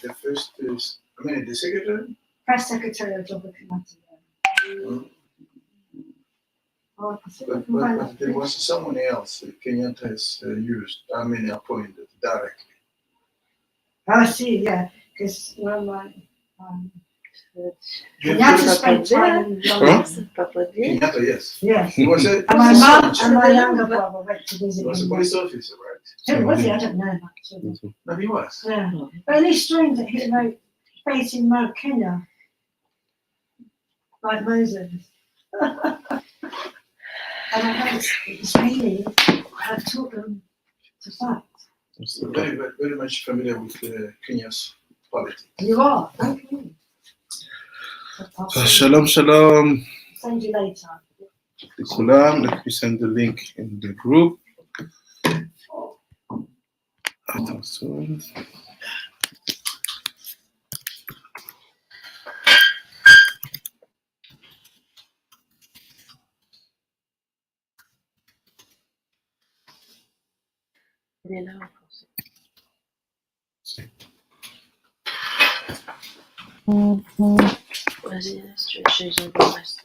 the first is, the secretary? Press secretary of Job Kenyatta. But there was someone else Kenyatta has used, appointed directly. I see, yeah, because Kenyatta spent time in London. Kenyatta, yes. Yes. He was a, And my mum and my younger brother went to visit he was a him. police officer, right? Who was he? I don't know actually. No, he was. Yeah. But it's strange that he wrote facing Mount Kenya, like Moses. And I heard it's really taught them to fight. Very much familiar with Kenya's politics. You are? Okay. Shalom, shalom. Send you later. Let me send the link in the group. Attention. Il est là en français. Vas-y, j'ai le reste.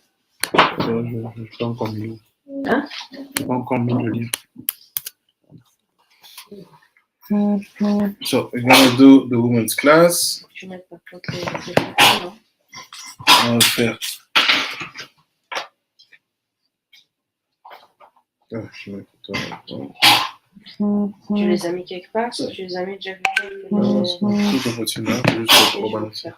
Je n'ai pas encore mis. Hein? Je n'ai pas encore mis le livre. So, we're going to do the women's class. Tu mets par contre les photos, non? On va faire. Ah, je vais mettre Tu les as mis quelque part ou tu les as mis déjà non, c'est tout au petit là, juste pour balancer.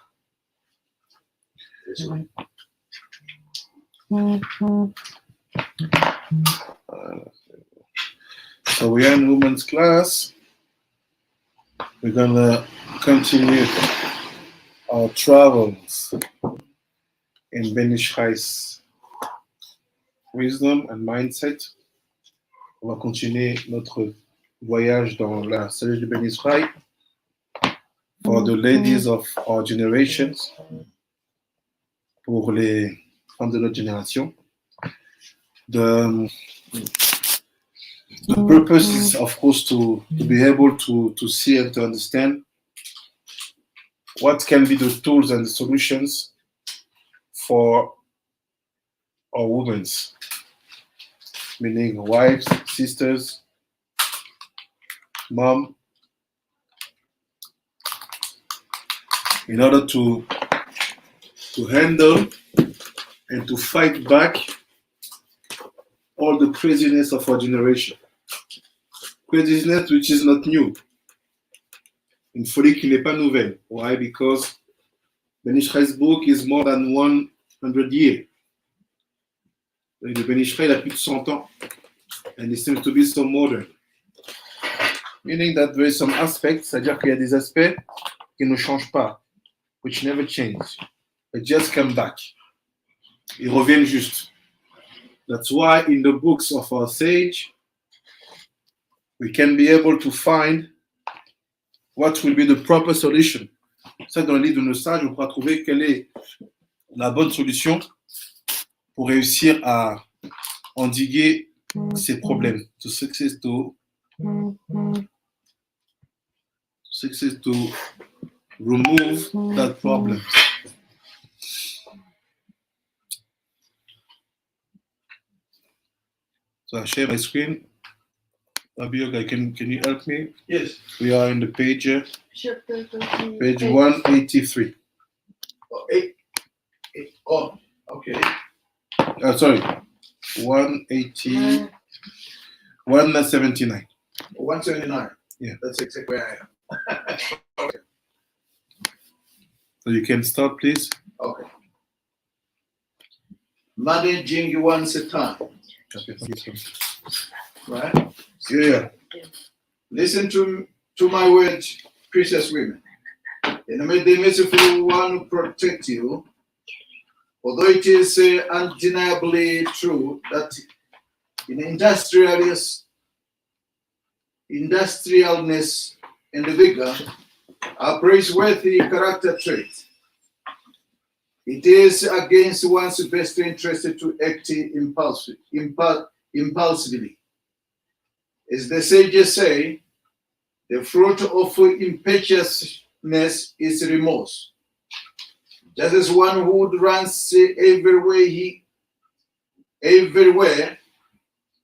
So we are in women's class. We're gonna continue our travels in Ben Ishai's wisdom and mindset. On va continuer notre voyage dans la sagesse de Ben Ishai for the ladies of our generations, pour les femmes de notre génération. The purpose is, of course, to be able to see and to understand what can be the tools and the solutions for our women, meaning wives, sisters, mom, in order to handle and to fight back all the craziness of our generation. Craziness which is not new. Une folie qui n'est pas nouvelle. Why? Because Ben Ishai's book is more than 100 years. Le Ben Ishai a plus de 100 ans. And it seems to be so modern. Meaning that there is some aspects, c'est-à-dire qu'il y a des aspects qui ne changent pas, which never change. They just come back. Ils reviennent juste. That's why in the books of our sage, we can be able to find what will be the proper solution. Ça, dans le livre de nos sages, on pourra trouver quelle est la bonne solution pour réussir à endiguer ces problèmes. To success to remove that problem. So I share my screen. Abioga, can you help me? Yes. We are in the page 183. Oh, okay. Sorry, 180, 179. 179. Yeah. That's exactly where I am. Okay. So you can start, please. Okay. Managing one's time. Right? Yeah. Listen to my words, precious women. And may the merciful one protect you. Although it is undeniably true that in industrialness and vigor are praiseworthy character traits, it is against one's best interest to act impulsively. As the sages say, the fruit of impetuous is remorse. Just as one who runs everywhere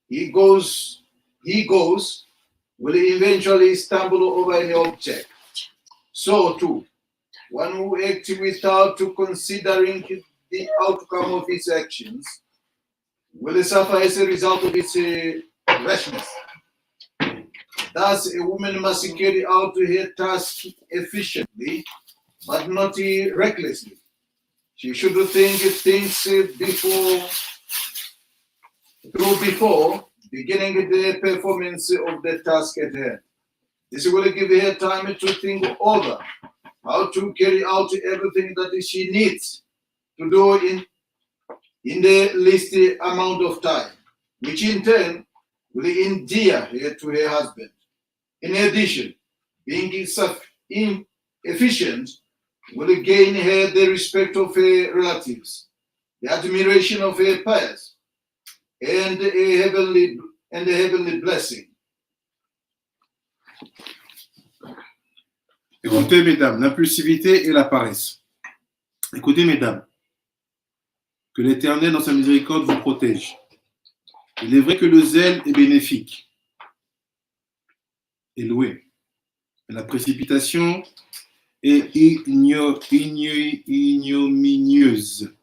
he goes, will eventually stumble over an object. So too, one who acts without considering the outcome of his actions will suffer as a result of his rashness. Thus, a woman must carry out her task efficiently, but not recklessly. She should think things before beginning the performance of the task at hand. This will give her time to think over how to carry out everything that she needs to do in the least amount of time, which in turn will endear her to her husband. In addition, being efficient will gain her the respect of her relatives, the admiration of her peers, and a heavenly blessing. Écoutez, mesdames, l'impulsivité et la paresse. Écoutez, mesdames, que l'Éternel, dans sa miséricorde, vous protège. Il est vrai que le zèle est bénéfique et loué. Mais la précipitation est ignominieuse.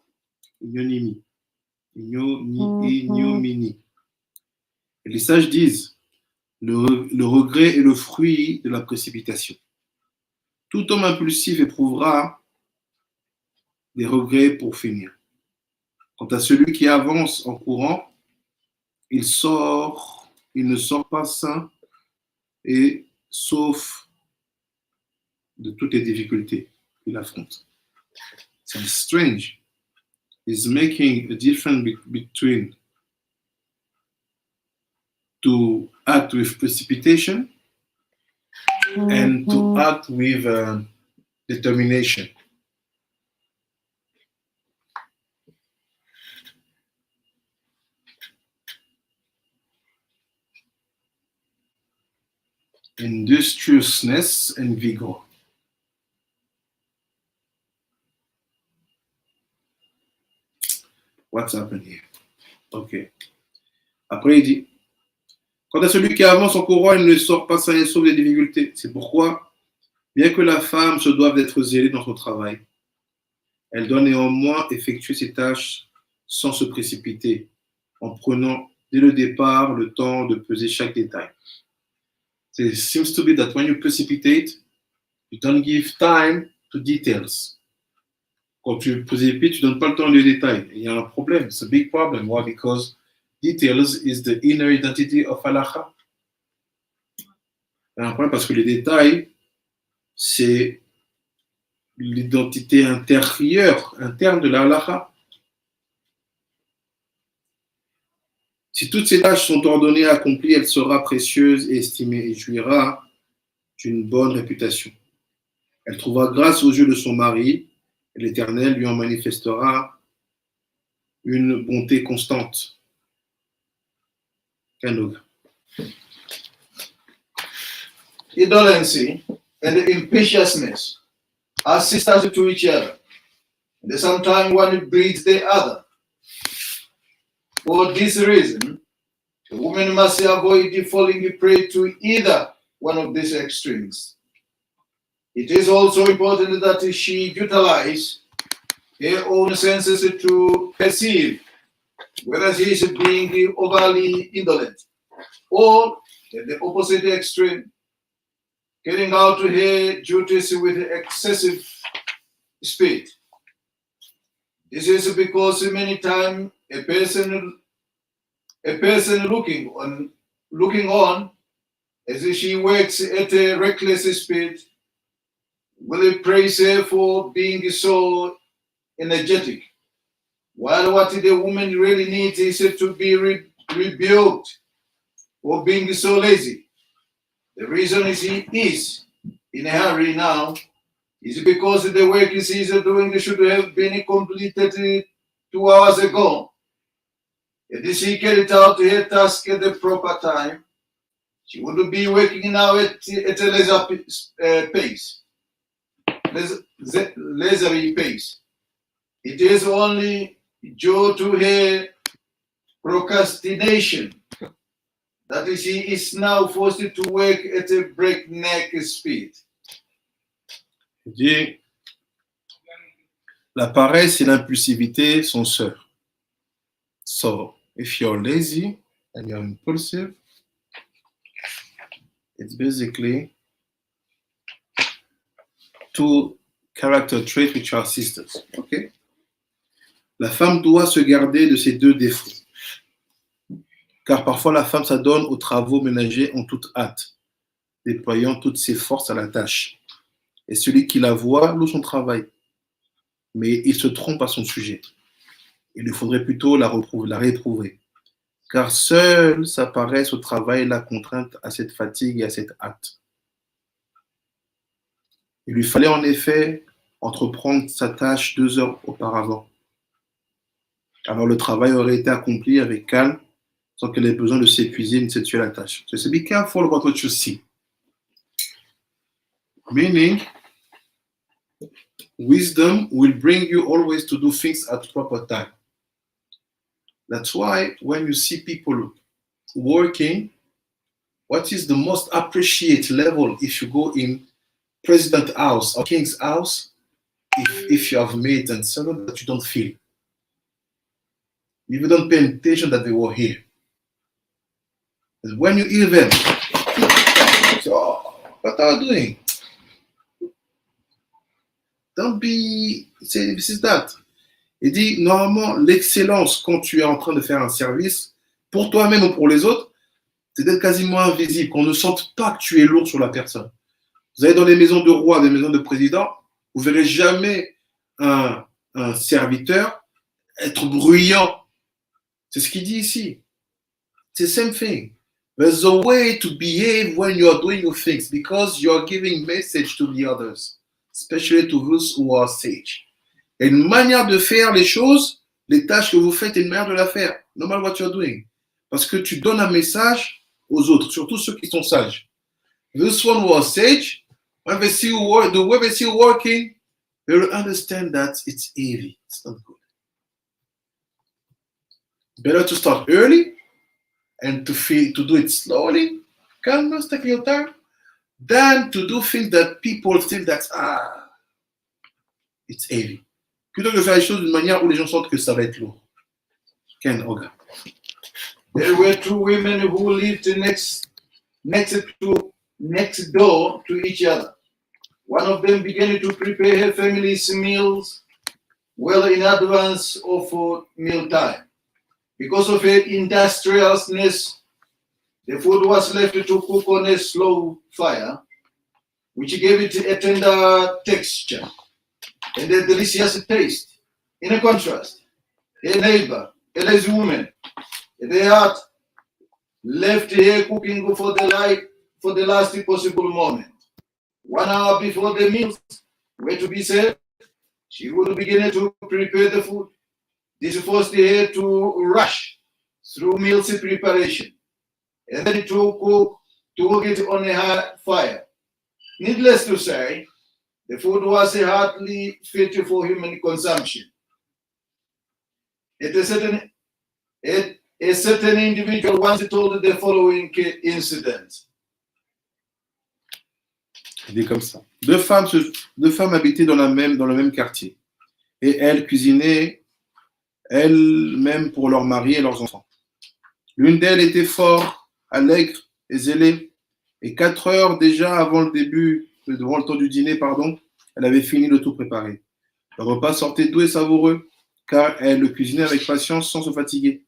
Ignominie. Et les sages disent, le regret est le fruit de la précipitation. Tout homme impulsif éprouvera des regrets pour finir. Quant à celui qui avance en courant, il ne sort pas sain et sauf de toutes les difficultés qu'il affronte. C'est strange. Is making a difference between to act with precipitation and to act with determination. Industriousness and vigor. What's happened here? Ok. Après, il dit, quant à celui qui avance en courant, il ne sort pas sain et sauf des difficultés. C'est pourquoi, bien que la femme se doive d'être zélée dans son travail, elle doit néanmoins effectuer ses tâches sans se précipiter, en prenant dès le départ le temps de peser chaque détail. It seems to be that when you precipitate, you don't give time to details. Quand tu précipites, tu ne donnes pas le temps des détails. Il y a un problème. It's a big problem. Why? Because details is the inner identity of halacha. Il y a un problème parce que les détails, c'est l'identité interne de la halacha. Si toutes ces tâches sont ordonnées et accomplies, elle sera précieuse et estimée et jouira d'une bonne réputation. Elle trouvera grâce aux yeux de son mari et l'Éternel lui en manifestera une bonté constante. Kanoga. Indolency and impetuousness are sisters to each other, and sometimes one breeds the other. For this reason, a woman must avoid falling prey to either one of these extremes. It is also important that she utilize her own senses to perceive whether she is being overly indolent or, at the opposite extreme, carrying out her duties with excessive speed. This is because many times a person looking on as she works at a reckless speed will praise her for being so energetic, while what the woman really needs is to be rebuked for being so lazy. The reason she is in a hurry now is because the work she is doing should have been completed 2 hours ago. If she carried out her task at the proper time, she would be working now at a lesser pace. leisurely pace. It is only due to her procrastination that she is now forced to work at a breakneck speed. Il dit, la paresse et l'impulsivité sont sœurs. So, if you're lazy and you're impulsive, it's basically two character traits which are sisters. Okay? La femme doit se garder de ces deux défauts. Car parfois la femme s'adonne aux travaux ménagers en toute hâte, déployant toutes ses forces à la tâche. Et celui qui la voit loue son travail. Mais il se trompe à son sujet. Il lui faudrait plutôt la réprouver. Car seule sa paresse au travail l'a contrainte à cette fatigue et à cette hâte. Il lui fallait en effet entreprendre sa tâche 2 heures auparavant. Alors le travail aurait été accompli avec calme, sans qu'elle ait besoin de s'épuiser ni de se tuer la tâche. So be careful about what you see. Meaning, wisdom will bring you always to do things at proper time. That's why when you see people working, what is the most appreciated level if you go in president's house or king's house, if you have maids and servants that you don't feel. You don't pay attention that they were here. When you hear them, so, oh, what are you doing? Don't be, say, this is that. Il dit, normalement, l'excellence quand tu es en train de faire un service, pour toi-même ou pour les autres, c'est d'être quasiment invisible, qu'on ne sente pas que tu es lourd sur la personne. Vous allez dans les maisons de rois, des maisons de présidents, vous ne verrez jamais un serviteur être bruyant. C'est ce qu'il dit ici. C'est the same thing. There's a way to behave when you are doing your things because you are giving message to the others, especially to those who are sage. Il y a une manière de faire les choses, les tâches que vous faites, une manière de la faire, no matter what you're doing. Parce que tu donnes un message aux autres, surtout ceux qui sont sages. This one who are sage, when they see you work, the way they see you working, they will understand that it's heavy, it's not good. Better to start early and to do it slowly, calmly, taking your time, than to do things that people think that, it's heavy. Plutôt que de faire les choses d'une manière où les gens sentent que ça va être lourd. Ken Oga. There were 2 women who lived next door to each other. One of them began to prepare her family's meals well in advance of mealtime. Because of her industriousness, the food was left to cook on a slow fire, which gave it a tender texture and a delicious taste. In a contrast, her neighbor, a lazy woman, they had left her cooking for the last possible moment. 1 hour before the meals were to be served, she would begin to prepare the food. This forced her to rush through meals preparation and then to cook it on a hot fire. Needless to say, the food was hardly fit for human consumption. A certain individual once told the following incident. Il dit comme ça. Deux femmes habitaient dans le même quartier. Et elles cuisinaient elles-mêmes pour leurs maris et leurs enfants. L'une d'elles était fort allègre et zélée. Et 4 heures déjà avant le temps du dîner, elle avait fini de tout préparer. Le repas sortait doux et savoureux, car elle le cuisinait avec patience sans se fatiguer.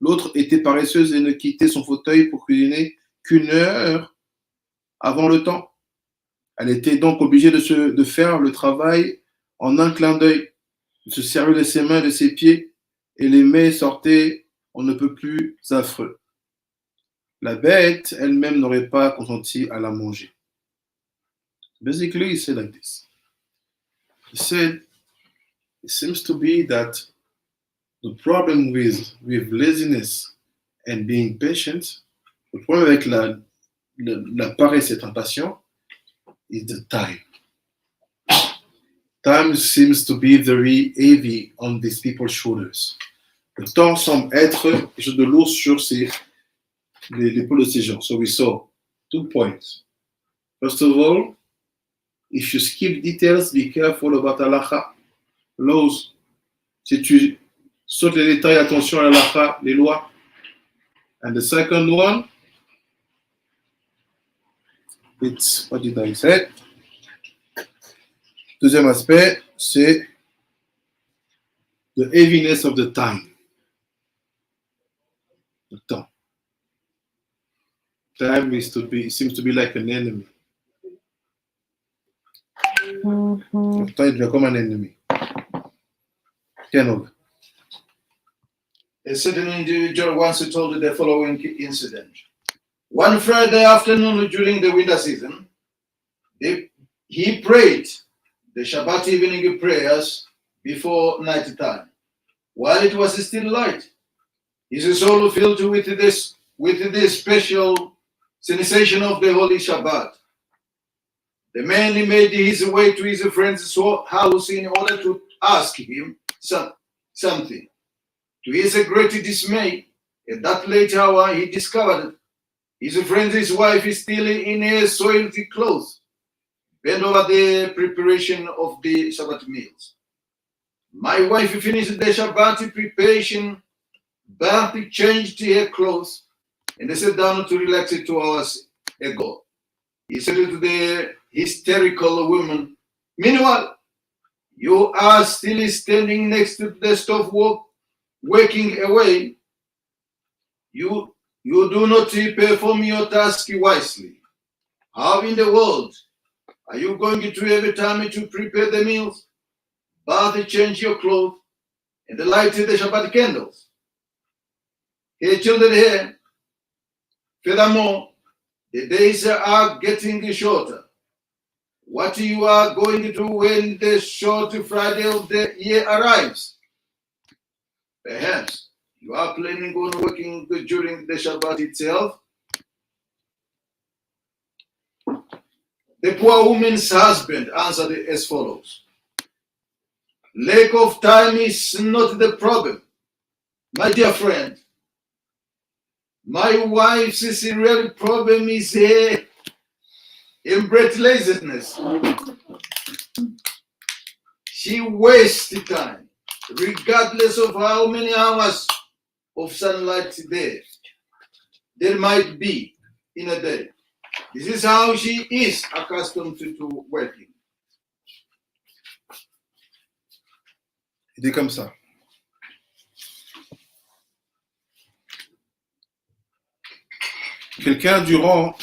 L'autre était paresseuse et ne quittait son fauteuil pour cuisiner qu'1 heure avant le temps. Elle était donc obligée de faire le travail en un clin d'œil, de se servir de ses mains et de ses pieds, et les mets sortaient on ne peut plus affreux. La bête elle-même n'aurait pas consenti à la manger. Basically, he said like this. He said, it seems to be that the problem with laziness and being patient, le problème avec la paresse et être impatient, is the time. Time seems to be very heavy on these people's shoulders. Le temps semble être quelque chose de lourd sur l'épaule de ces gens. So we saw 2 points. First of all, if you skip details, be careful about halacha, laws. Si tu sautes les détails, attention à l'halacha, les lois. And the second one, it's, what did I say? Deuxième aspect, c'est the heaviness of the time. Le temps. Time seems to be like an enemy. Le temps, il devient comme un ennemi. Tiens, A certain individual once told the following incident. One Friday afternoon during the winter season, he prayed the Shabbat evening prayers before night time. While it was still light, his soul filled with this special sensation of the Holy Shabbat. The man made his way to his friend's house in order to ask him something. To his great dismay, at that late hour, he discovered his friend's wife is still in her soiled clothes, bent over the preparation of the Shabbat meals. My wife finished the Shabbat preparation, but changed her clothes, and sat down to relax 2 hours ago. He said to the hysterical woman, "Meanwhile, you are still standing next to the stove working away. You do not perform your task wisely. How in the world are you going to have time to prepare the meals, bath, change your clothes, and light the Shabbat candles?" He children here. Furthermore, the days are getting shorter. What you are going to do when the short Friday of the year arrives? Perhaps you are planning on working during the Shabbat itself. The poor woman's husband answered as follows. Lack of time is not the problem, my dear friend. My wife's real problem is her inbred laziness. She wastes time, regardless of how many hours of sunlight there might be in a day. This is how she is accustomed to working. Il est comme ça. Quelqu'un, durant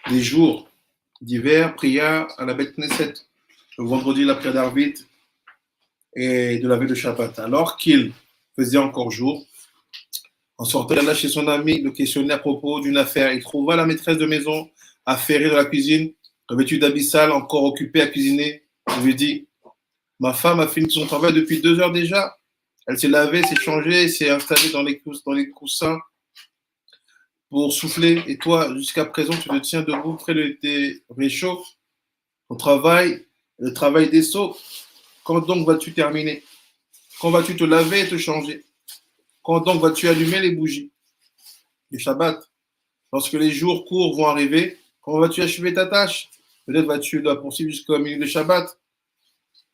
des jours d'hiver, pria à la Beth Knesset, le vendredi, la prière d'Arvit et de la veille de Shabbat. Alors qu'il faisait encore jour, en sortant là chez son ami, le questionnait à propos d'une affaire. Il trouva la maîtresse de maison affairée dans la cuisine, revêtue d'habits sales, encore occupée à cuisiner. Il lui dit, ma femme a fini son travail depuis 2 heures déjà. Elle s'est lavée, s'est changée, s'est installée dans les coussins pour souffler. Et toi, jusqu'à présent, tu te tiens debout près de tes réchauds. Ton travail, le travail des seaux. Quand donc vas-tu terminer? Quand vas-tu te laver et te changer? Quand donc vas-tu allumer les bougies? Le Shabbat. Lorsque les jours courts vont arriver, quand vas-tu achever ta tâche? Peut-être vas-tu la poursuivre jusqu'au milieu de Shabbat.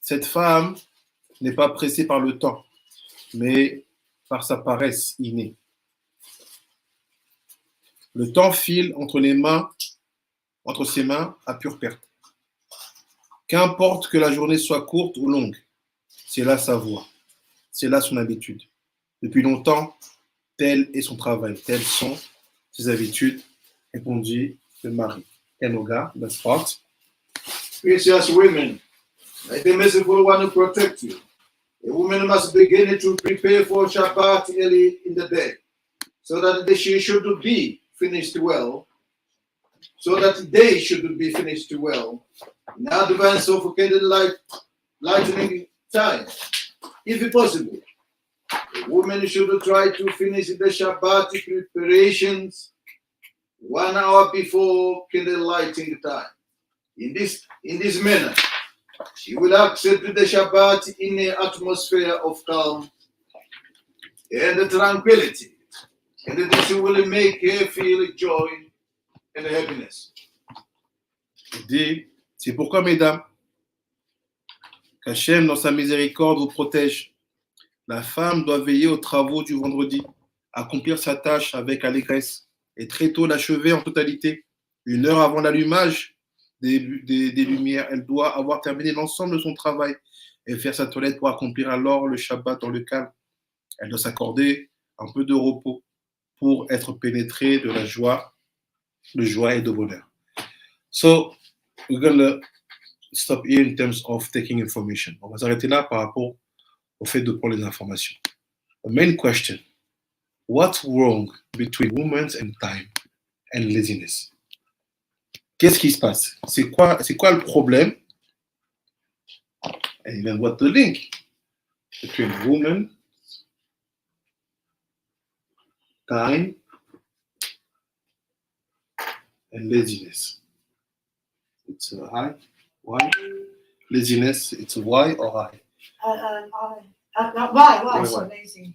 Cette femme n'est pas pressée par le temps, mais par sa paresse innée. Le temps file entre ses mains à pure perte. Qu'importe que la journée soit courte ou longue, c'est là sa voie, c'est là son habitude. Depuis longtemps, tel est son travail, telles sont ses habitudes, répondit le mari. Enoga, the spot. Precious women, like the merciful one who protects you. A woman must begin to prepare for Shabbat early in the day, so that she should be finished well, so that they should be finished well in advance of candlelight lightning time. If possible, a woman should try to finish the Shabbat preparations 1 hour before candle lighting time. In this manner, She will accept the Shabbat in an atmosphere of calm and tranquility. And this will make her feel joy and happiness. Il dit, c'est pourquoi, mesdames, qu'Hachem, dans sa miséricorde, vous protège. La femme doit veiller aux travaux du vendredi, accomplir sa tâche avec allégresse et très tôt l'achever en totalité. 1 heure avant l'allumage des lumières, elle doit avoir terminé l'ensemble de son travail et faire sa toilette pour accomplir alors le Shabbat dans le calme. Elle doit s'accorder un peu de repos pour être pénétrée de joie et de bonheur. So, we're going to stop here in terms of taking information. On va s'arrêter là par rapport au fait de prendre les informations. The main question, what's wrong between women and time and laziness? Qu'est-ce qui se passe? C'est quoi le problème? And then what's the link between women, time, and laziness? It's a I. Why? Laziness, it's a Y or I? Why so lazy?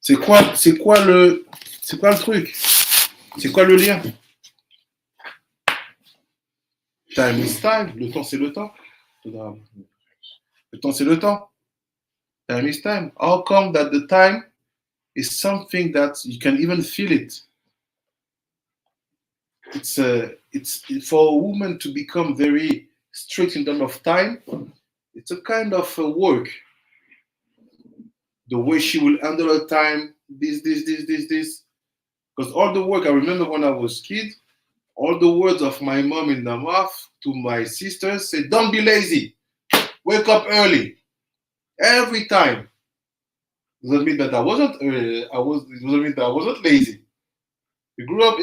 C'est quoi le truc? C'est quoi le lien? Time is time. Le temps, c'est le temps. Le temps, c'est le temps. Time is time. How come that the time is something that you can even feel it? It's for a woman to become very strict in terms of time. It's a kind of a work. The way she will handle her time, this. Because all the work, I remember when I was a kid, all the words of my mom in the mouth to my sisters said, don't be lazy. Wake up early. Every time. Doesn't mean that I wasn't it doesn't mean that I wasn't lazy. You grew up,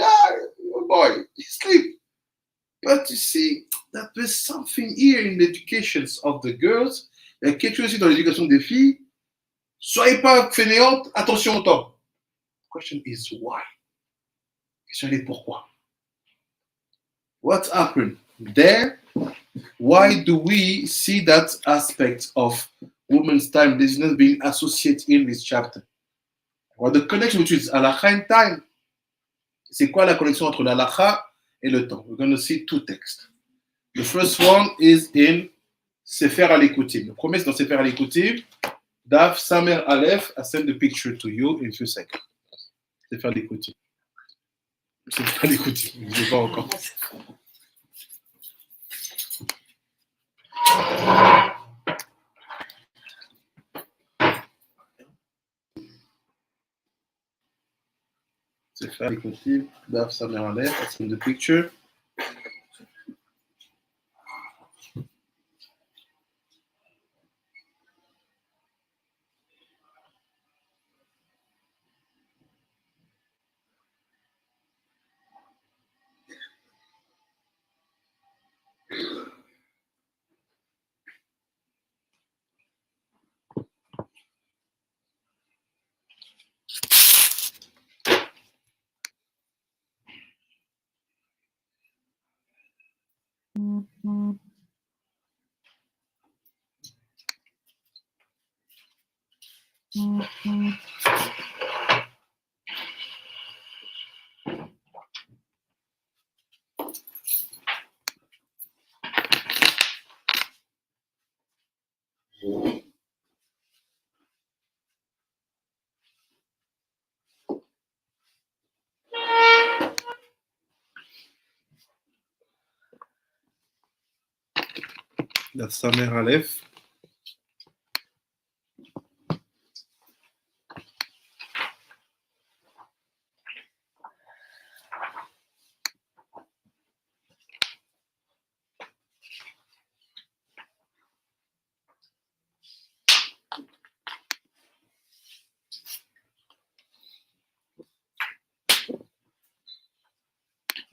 boy, you sleep. But you see, that there's something here in the education of the girls. Il y a quelque chose aussi dans l'éducation des filles. Soyez pas fainéantes, attention au temps. The question is why? La question est pourquoi? What happened there? Why do we see that aspect of women's time laziness being associated in this chapter? Well, the connection between halakha and time. C'est quoi la connexion entre l'halakha et le temps? We're going to see 2 texts. The first one is in Sefer HaLikutim. Le premier, c'est dans Sefer HaLikutim. Daf Samer Aleph. I send the picture to you in a few seconds. Sefer HaLikutim. Sefer HaLikutim. Je ne sais pas encore. Sefer HaLikutim. Daf Samer Aleph. I send the picture. Daf Samer Aleph.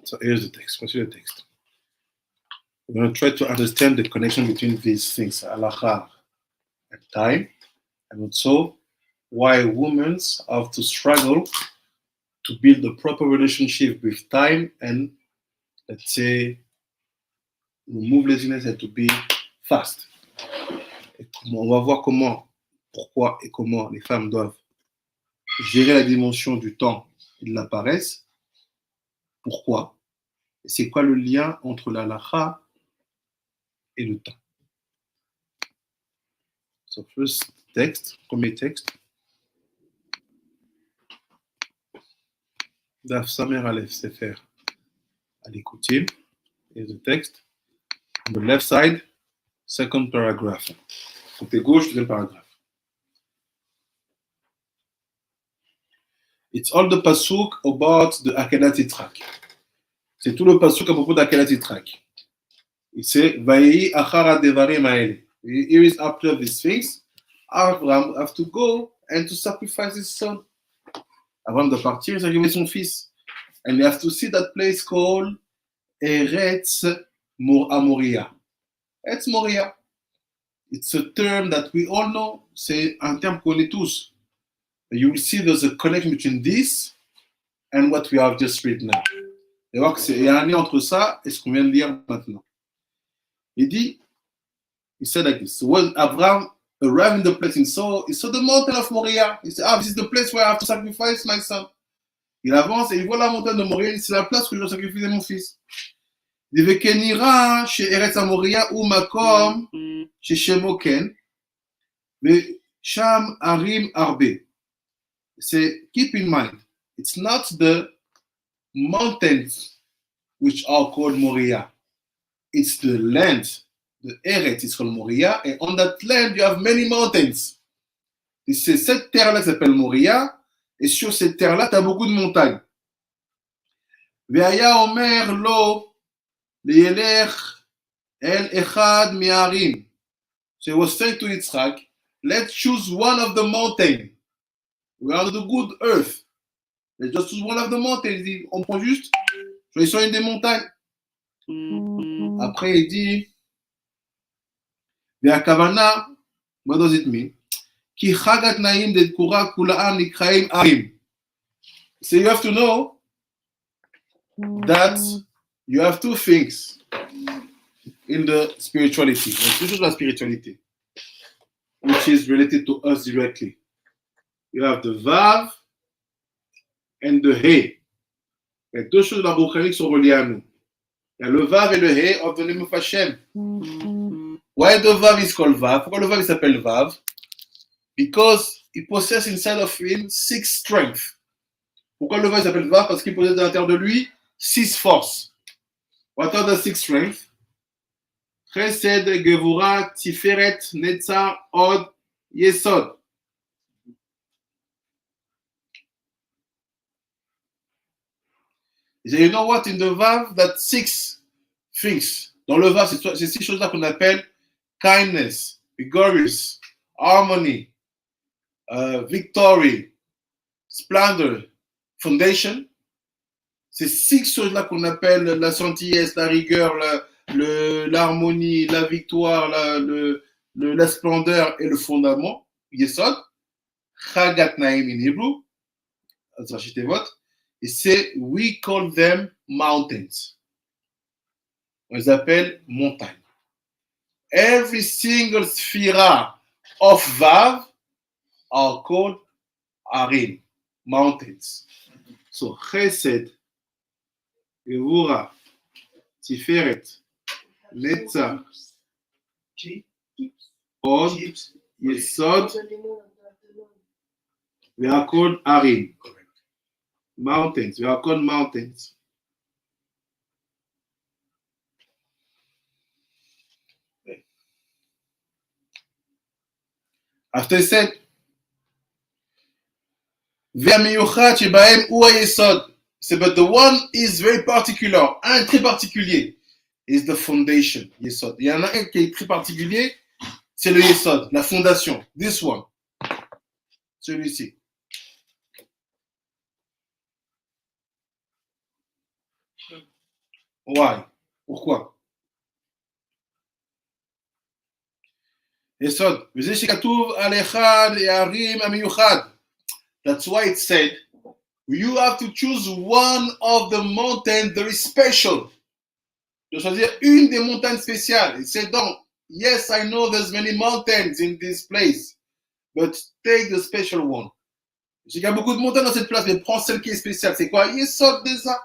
So here's the text. Consider the text. We're going to try to understand the connection between these things, halakha and time, and also why women have to struggle to build a proper relationship with time and, let's say, move laziness and to be fast. On va voir pourquoi et comment les femmes doivent gérer la dimension du temps et de la paresse. Pourquoi? Et c'est quoi le lien entre la halakha et le temps? So first text, premier texte. Daf Samer Aleph Sefer Alikutim is the text. On the left side, second paragraph. Côté gauche, deuxième paragraphe. It's all the pasuk about the Akedat Yitzhak. C'est tout le pasuk à propos d'Akedat Yitzhak. Il c'est Vayehi achara devarim haele. Here is after these things, Abraham have to go and to sacrifice his son. Avant de partir, il sacrifice son fils. And you have to see that place called Eretz Moria. Eretz Moria. It's a term that we all know. C'est un terme qu'on connaît tous. You will see there's a connection between this and what we have just read now. Et voir qu'il y a un lien entre ça et ce qu'on vient de lire maintenant. Il dit, he said like this. So when Abraham arrived in the place, he saw the mountain of Moriah. He said, this is the place where I have to sacrifice my son. Il avance et il voit la montagne de Moriah. C'est la place où je dois sacrifier mon fils. Il dit, Vekenira chez Eretz Moriah ou Makom chez Shemoken, mais Sham Arim Arbe. Say, keep in mind, it's not the mountains which are called Moriah. It's the land. The Eretz is called Moriah, and on that land you have many mountains. Et c'est cette terre-là qui s'appelle Moriah, et sur cette terre-là, tu as beaucoup de montagnes. Ve'aya omer lo leyelech el echad mi'arim. So he was saying to Yitzhak, let's choose one of the mountains. We are on the good earth. Let's just choose one of the mountains. Il dit, on prend juste, choisissons une des montagnes. Après, il dit, Ve'akavana, what does it mean? Ki chagat naim de kura kula'am nikraim arim. So you have to know that you have two things in the spirituality. There's two things about spirituality, which is related to us directly. You have the Vav and the He. Il y a deux choses dans la Boukhari qui sont reliées à nous. Il y a le Vav et le He of the name of Hashem. Why the Vav is called Vav? Pourquoi le Vav s'appelle Vav? Because he possesses inside of him 6 strengths. Pourquoi le Vav s'appelle Vav? Parce qu'il possède à l'intérieur de lui 6 forces. What are the 6 strengths? Chesed, Gevura, Tiferet, Netzar, Od, Yesod. You know what? In the Vav, that 6 things. Dans le Vav, c'est 6 choses-là qu'on appelle kindness, vigorous, harmony, victory, splendor, foundation. C'est 6 choses-là qu'on appelle la gentillesse, la rigueur, l'harmonie, la victoire, la splendeur et le fondament. Yesod. Chagat Naim in Hebrew. Et c'est, we call them mountains. On les appelle montagnes. Every single sphera of Vav are called Arim, mountains. So, Chesed, Gevura, Tiferet, Netzar, Od, Yesod, they are called Arim. Mountains, we are called mountains. After he said, but the one is very particular, un très particulier, is the foundation, Yesod. Il y en a un qui est très particulier, c'est le Yesod, la fondation, this one, celui-ci. Why? Pourquoi? Yesod. That's why it said, you have to choose one of the mountains very special. de choisir une des montagnes spéciales. Et c'est donc, yes, I know there's many mountains in this place, but take the special one. Je sais qu'il y a beaucoup de montagnes dans cette place, mais prends celle qui est spéciale. C'est quoi? Yesod Deza.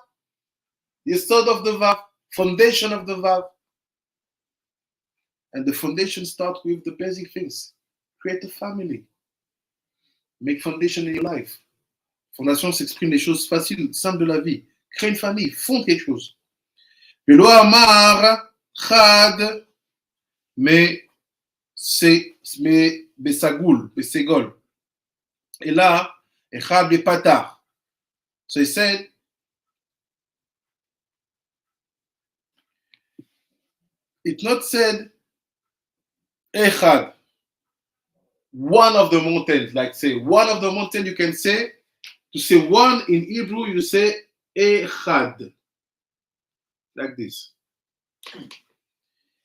Yesod of the Vav. Foundation of the Vav. And the foundation starts with the basic things. Create a family. Make foundation in your life. Fondation s'exprime les choses faciles, simples de la vie. Crée une famille, fonde quelque chose. Velo amar chad mais besagoul, besegol. Et là, echad bepatar. So he said, it's not said echad, one of the mountains, like say one of the mountains you can say, to say one in Hebrew you say echad, like this.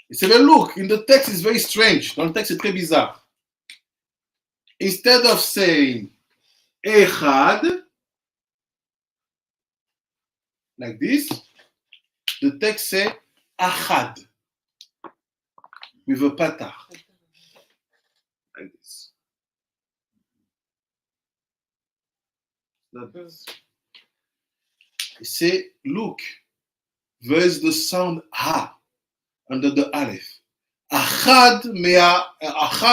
He said, look, in the text is very strange. Dans le texte c'est très bizarre. Instead of saying echad, like this, the text say achad, with a patar. Like this. Like this. He say, look, where's the sound ha under the aleph? Achad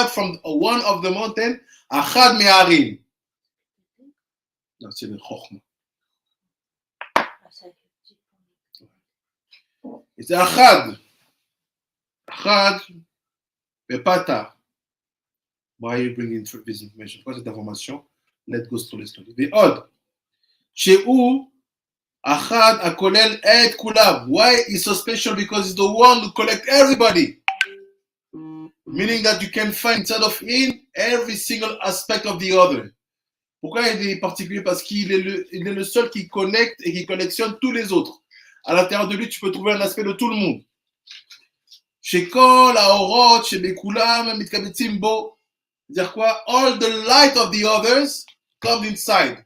from one of the mountain, achad me'arim. No, c'est le chokhmah. It's achad. Achad bepatar. Why are you bringing this information? Pourquoi cette information? Let's go through the story. ועוד, שהוא Achad akolel et kulav. Why is so special? Because it's the one who collects everybody. Meaning that you can find inside of him every single aspect of the other. Pourquoi il est particulier? Parce qu'il est le seul qui connecte et qui collectionne tous les autres. À l'intérieur de lui, tu peux trouver un aspect de tout le monde. Chez Kol, Aorot, chez Bekulam, Mitkabetzim Bo. C'est-à-dire quoi? All the light of the others comes inside.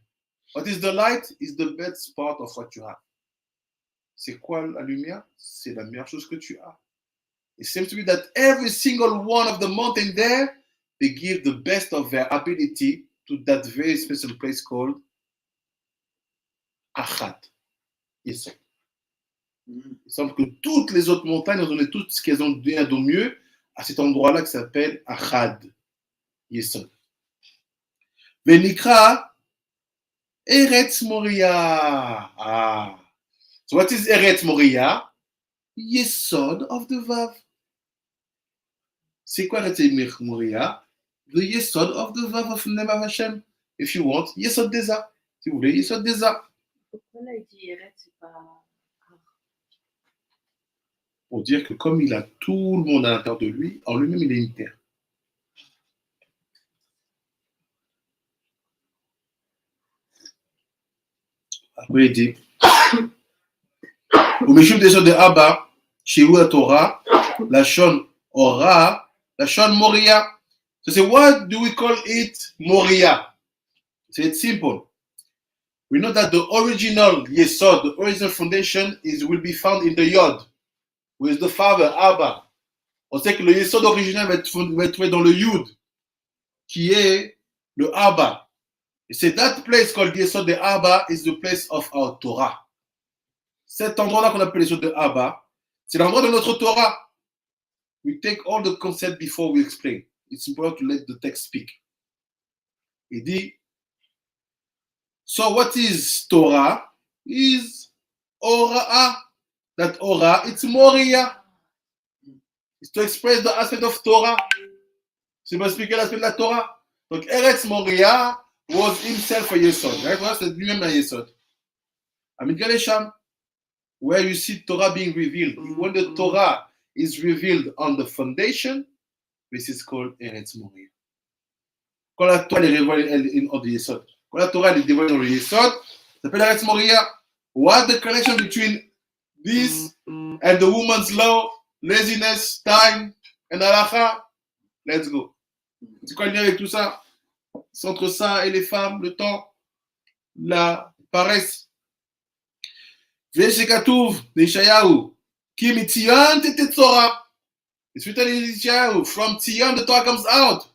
What is the light? Is the best part of what you have. C'est quoi la lumière? C'est la meilleure chose que tu as. It seems to be that every single one of the mountain there, they give the best of their ability to that very special place called Achad. Yes. Il semble que toutes les autres montagnes ont donné tout ce qu'elles ont donné de mieux à cet endroit-là qui s'appelle Achad. Yesod. Venikra Eretz Moria. Ah. So what is Eretz Moria? Yesod of the Vav. C'est quoi Eretz Moria? The Yesod of the Vav of Nema Hashem. If you want, Yesod Deza. Si vous voulez, Yesod Deza. Pourquoi là il dit Eretz, c'est pas. Pour dire que comme il a tout le monde à l'intérieur de lui, en lui-même il est une terre. Après il dit au Meshum des de Abba, chez vous à Torah, la Shon Ora, la Shon Moria. So say, what do we call it Moria? So it's simple. We know that the original Yesod, the original foundation, will be found in the Yod, with the father, Abba. On sait que le Yesod original va être trouvé dans le Yud, qui est le Abba. Et c'est that place called Yesod de Abba is the place of our Torah. Cet endroit-là qu'on appelle Yesod de Abba, c'est l'endroit de notre Torah. We take all the concepts before we explain. It's important to let the text speak. Il dit, so what is Torah? Is Orah. That Orah, it's Moria. It's to express the aspect of Torah. C'est pour expliquer l'aspect de la Torah. Donc Eretz Moria was himself a Yesod. Right? Voilà, c'est lui-même un Yesod. Amit Galesham, where you see Torah being revealed. When the Torah is revealed on the foundation, this is called Eretz Moria. Quand la Torah est révélée on the Yesod. Quand la Torah est dévoilée dans le Yesod, ça s'appelle Eretz Moria. What the connection between this and the woman's law, laziness, time, and halacha? Let's go. C'est quoi le lien avec tout ça? C'est entre ça et les femmes, le temps, la paresse. Veshekatouv, Neshayahu, Kimi Tion Tete Torah. It's written in Yeshayahu, from Tion the Torah comes out.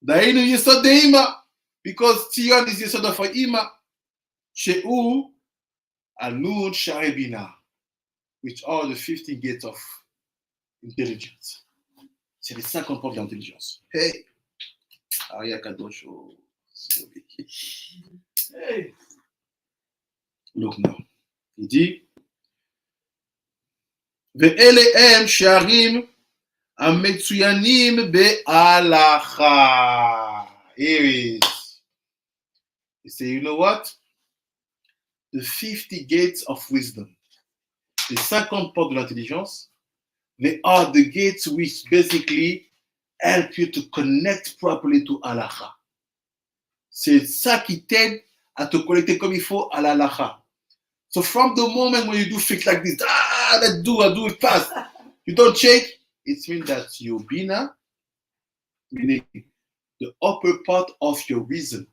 Dainu Yesod Deima, because Tion is Yesod of Ima. She'u Alun Sharebina, which are the 15 gates of intelligence. C'est les 50 portes de l'intelligence. Hey! Aria Kadosho. Hey! Look now. Il dit Ve'ele em sharim ametsuyanim be'alacha. Here it is. He say, you know what? The 50 gates of wisdom. Les 50 portes de l'intelligence, they are the gates which basically help you to connect properly to halacha. C'est ça qui t'aide à te connecter comme il faut à la halacha. So from the moment when you do things like this, I do it fast, you don't shake, it means that your bina, meaning the upper part of your reason,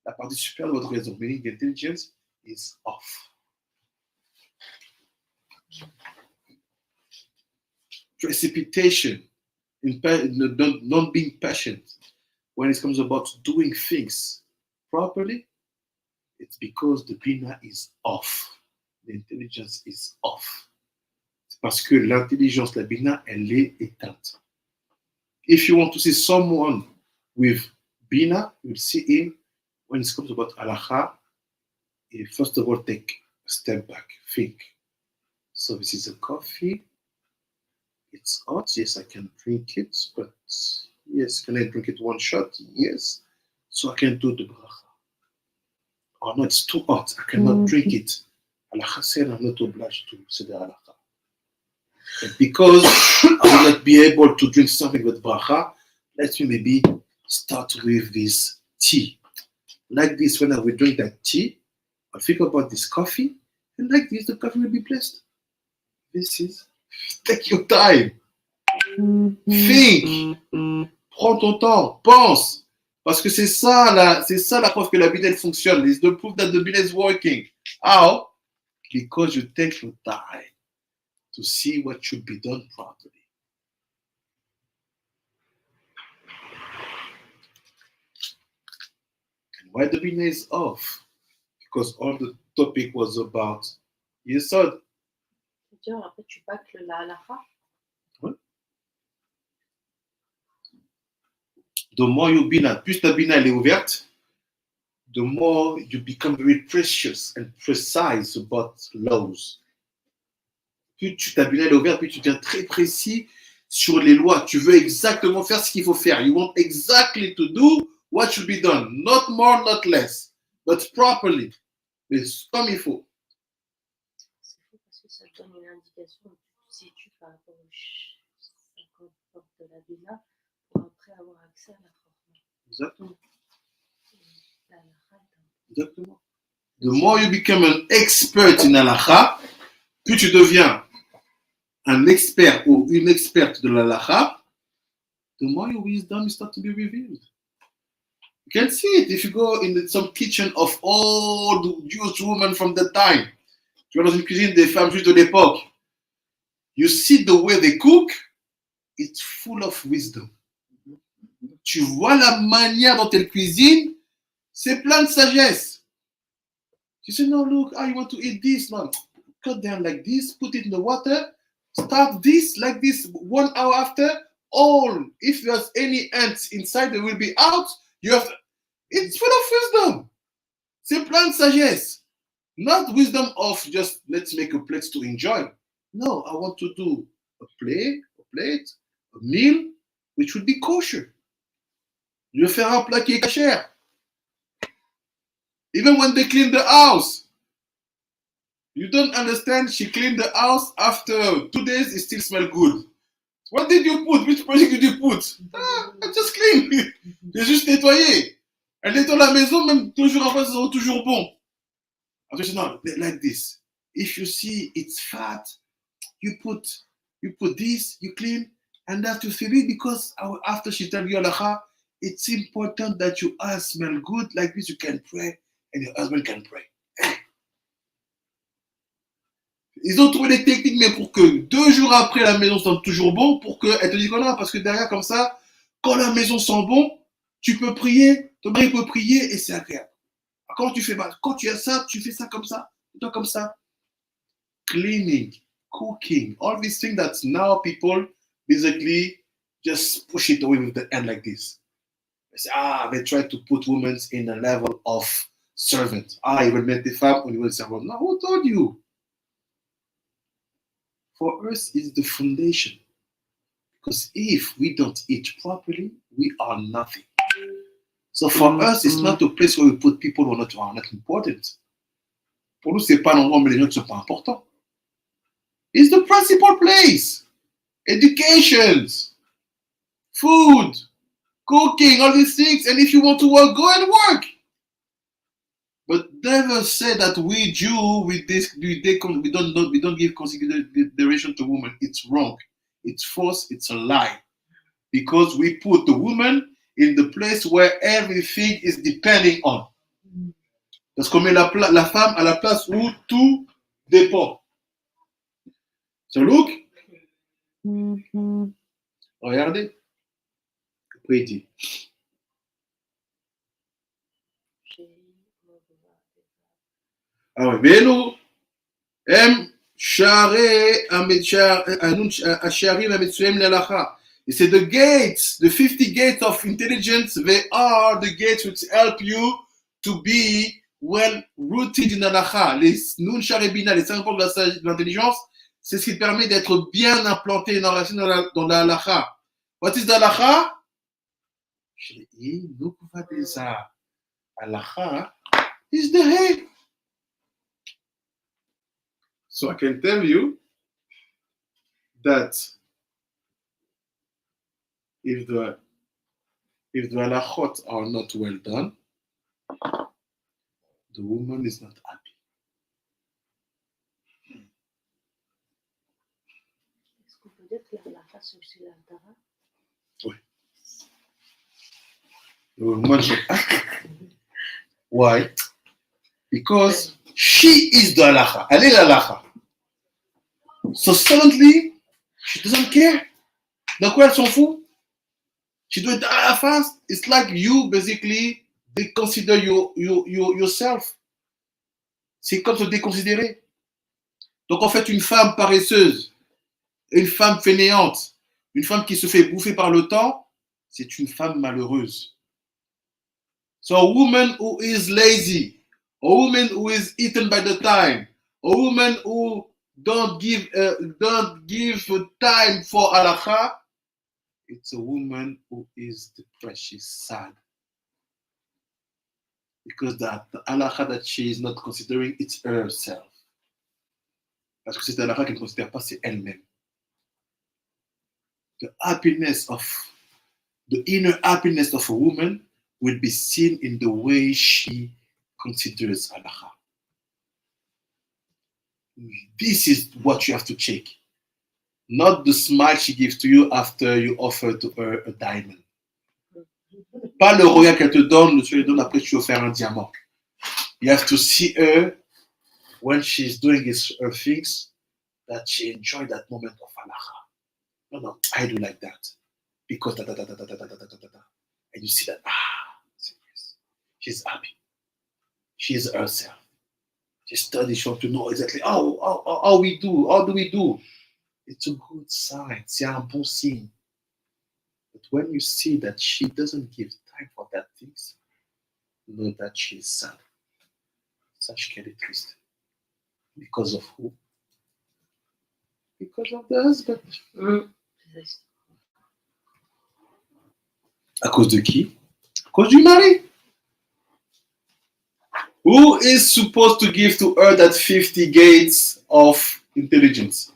la partie supérieure de votre raison, meaning the intelligence, is off. Precipitation, not being patient when it comes about doing things properly, it's because the bina is off. The intelligence is off. C'est parce que l'intelligence, la bina, elle est éteinte. If you want to see someone with bina, you'll see him when it comes about halacha. You first of all take a step back, think. So this is a coffee. It's hot. Yes, I can drink it, but yes, can I drink it one shot? Yes. So I can do the bracha. Oh no, it's too hot. I cannot drink it. Allah said I'm not obliged to say the halakha. And because I will not be able to drink something with bracha, let me maybe start with this tea. Like this, when I will drink that tea, I'll think about this coffee, and like this, the coffee will be blessed. This is, take your time. Think. Prends ton temps. Pense. Parce que c'est ça la preuve que la Bible elle fonctionne. It's the proof that the Bible is working. How? Because you take your time to see what should be done properly. And why the Bible is off? Because all the topic was about Yesod. C'est-à-dire, en fait, tu bâcles la halakha. The more you bina, plus ta bina elle est ouverte, the more you become very precious and precise about laws. Plus ta bina elle est ouverte, plus tu deviens très précis sur les lois. Tu veux exactement faire ce qu'il faut faire. You want exactly to do what should be done. Not more, not less, but properly. Mais comme il faut. C'est fou parce que ça te donne une indication où tu te situes par rapport aux 50 portes de la Bina pour après avoir accès à la forme. Exactement. La halakha est Exactement. The more you become an expert in halakha, plus tu deviens un expert ou une experte de l'halakha, the more your wisdom start to be revealed. You can see it if you go in some kitchen of all the Jewish women from the time. Tu vas dans une cuisine des femmes juives de l'époque. You see the way they cook, it's full of wisdom. Tu vois la manière dont elles cuisinent, c'est plein de sagesse. You say, no, look, I want to eat this. No, cut down like this, put it in the water, start this like this, 1 hour after, all, if there's any ants inside, they will be out. You have, it's full of wisdom. C'est plein de sagesse. Not wisdom of just, let's make a plate to enjoy. No, I want to do a plate, a meal, which would be kosher. Je vais faire un plat qui est kasher. Even when they clean the house, you don't understand. She cleaned the house after 2 days. It still smells good. What did you put? Which product did you put? I just clean. J'ai juste nettoyé. Elle nettoie la maison, même 2 jours après, ça sera toujours bon. Après, je dis, no, like this. If you see it's fat, you put this, you clean, and that you feel it because after she tell you halakha, it's important that your eyes smell good. Like this, you can pray, and your husband can pray. Ils ont trouvé des techniques, mais pour que 2 jours après, la maison sente toujours bon, pour qu'elle te dise qu'on a. Parce que derrière, comme ça, quand la maison sent bon, tu peux prier, ton mari peut prier et c'est agréable. Quand tu fais quand tu as ça, tu fais ça comme ça, toi comme ça. Cleaning, cooking, all these things that now people basically just push it away with the hand like this. They say, they try to put women in a level of servant. Ils veulent mettre des femmes au niveau de servant. No, who told you? For us, it's the foundation. Because if we don't eat properly, we are nothing. So for us, it's not a place where we put people who are not important. Pour nous, c'est pas un endroit où les gens ne sont pas importants. It's the principal place. Education, food, cooking, all these things. And if you want to work, go and work. But never say that we Jew we don't give consideration to women. It's wrong. It's false. It's a lie. Because we put the woman in the place where everything is depending on. Parce qu'on met la femme à la place où tout dépend. So look. Regardez. Après il dit. Ah ouais, mais nous, c'est the gates, the 50 gates of intelligence, they are the gates which help you to be well rooted in halacha. Les nun sharebina, les 5 portes de l'intelligence, c'est ce qui permet d'être bien implanté dans la halacha. What is the halacha? Halacha is the head. So I can tell you that if the halachot are not well done, the woman is not happy. Est-ce qu'on peut dire que la halakha c'est aussi la Torah? Oui. The woman should act. Why? Because she is the halakha. Elle est la halakha. So suddenly, she doesn't care. De quoi elle s'en fout? She doit être à la face. It's like you basically consider yourself. C'est comme se déconsidérer. Donc en fait, une femme paresseuse, une femme fainéante, une femme qui se fait bouffer par le temps, c'est une femme malheureuse. So a woman who is lazy, a woman who is eaten by the time, a woman who don't give time for halakha, it's a woman who is depressed, she's sad. Because the halakha that she is not considering, it's herself. Parce que c'est halakha qu'elle ne considère pas, c'est elle-même. The inner happiness of a woman will be seen in the way she considers halakha. This is what you have to check. Not the smile she gives to you after you offer to her a diamond. Pas le regard qu'elle te donne, tu lui donnes après tu lui offres un diamant. You have to see her when she's doing her things, that she enjoy that moment of halakha. No, I do like that. Because da. And you see that, yes, she's happy. She is herself. She studies, she wants to know exactly how do we do. It's a good sign. C'est un bon signe. But when you see that she doesn't give time for that things, know that she is sad. Sache qu'elle est triste. Because of who? Because of the husband. À cause de qui? À cause du mari. Who is supposed to give to her that 50 gates of intelligence?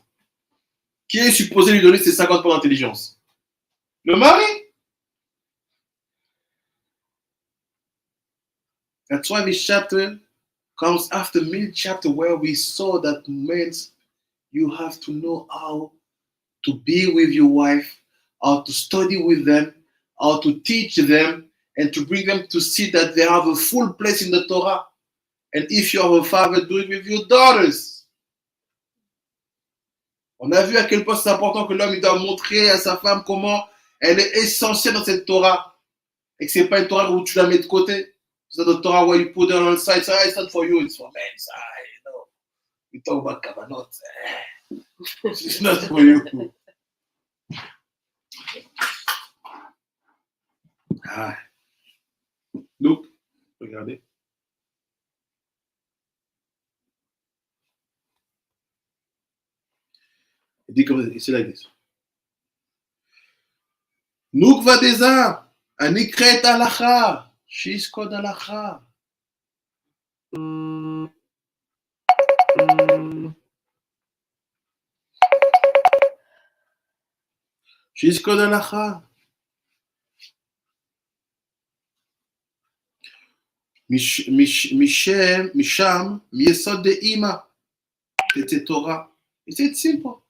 Qui est supposé lui donner ces 50 points d'intelligence? Le mari. That's why this chapter comes after mid chapter where we saw that men, you have to know how to be with your wife, how to study with them, how to teach them, and to bring them to see that they have a full place in the Torah. And if you have a father, do it with your daughters. On a vu à quel point c'est important que l'homme il doit montrer à sa femme comment elle est essentielle dans cette Torah. Et que ce n'est pas une Torah où tu la mets de côté. It's not a Torah where you put her on the side. So, it's not for you, it's for men. So, you know, we talk about Kavanot. It's not for you. Ah. Look, regardez. Il dit comme c'est like this. Nukva deza, anikret alacha, shiskod alacha. Shiskod alacha. Misham, Miesod de Ima. C'était Torah. It's simple.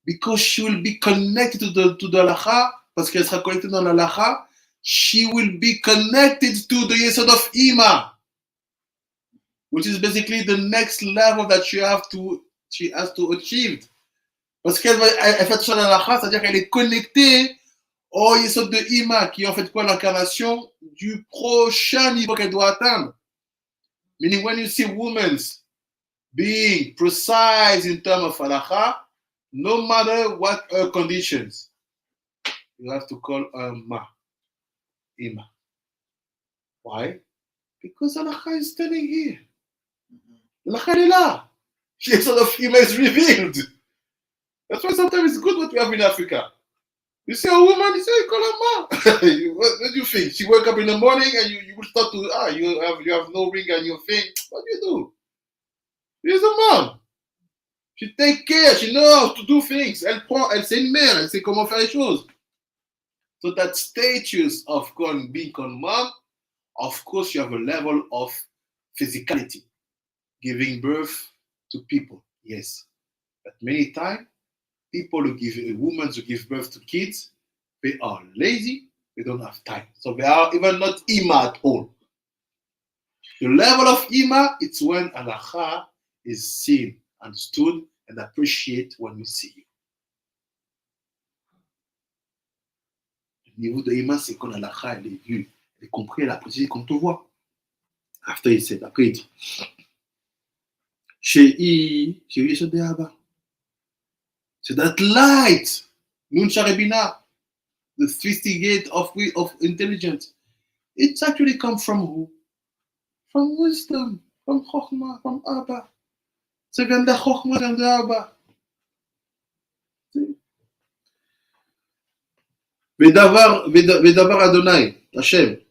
Because she will be connected to the halacha, parce qu'elle sera connectée dans la halacha, she will be connected to the Yesod of Ima, which is basically the next level that she has to achieve. Parce qu'elle fait tout ça dans la halacha, c'est-à-dire qu'elle est connectée au Yesod de Ima, qui est en fait quoi l'incarnation du prochain niveau qu'elle doit atteindre. Meaning when you see women being precise in terms of halacha, no matter what her conditions, you have to call her Ma, Ima. Why? Because halacha is standing here. Halacha is là. She sort of Ima is revealed. That's why sometimes it's good what we have in Africa. You see a woman, you say, call her Ma. What do you think? She wake up in the morning and you will start to, you have no ring on your finger. What do you do? She's a mom. She take care. She knows how to do things. Elle sait une mère. Elle sait comment faire les choses. So that status of being called mom, of course, you have a level of physicality, giving birth to people. Yes, but many times, people who give a woman to give birth to kids, they are lazy. They don't have time. So they are even not Ima at all. The level of Ima, it's when halacha is seen, understood, and appreciated when we see you. Le niveau de Ima, c'est quand halacha, elle est vue, elle est comprise, elle est appréciée, qu'on te voit. After he said, après il dit, Shei, c'est that light, Nun Sharebina, the 50 gate of intelligence. It's actually come from who? From wisdom, from Chokhmah, from Abba. C'est vient de Chokhmah, vient de Abba. Vedavar Adonai, Hashem,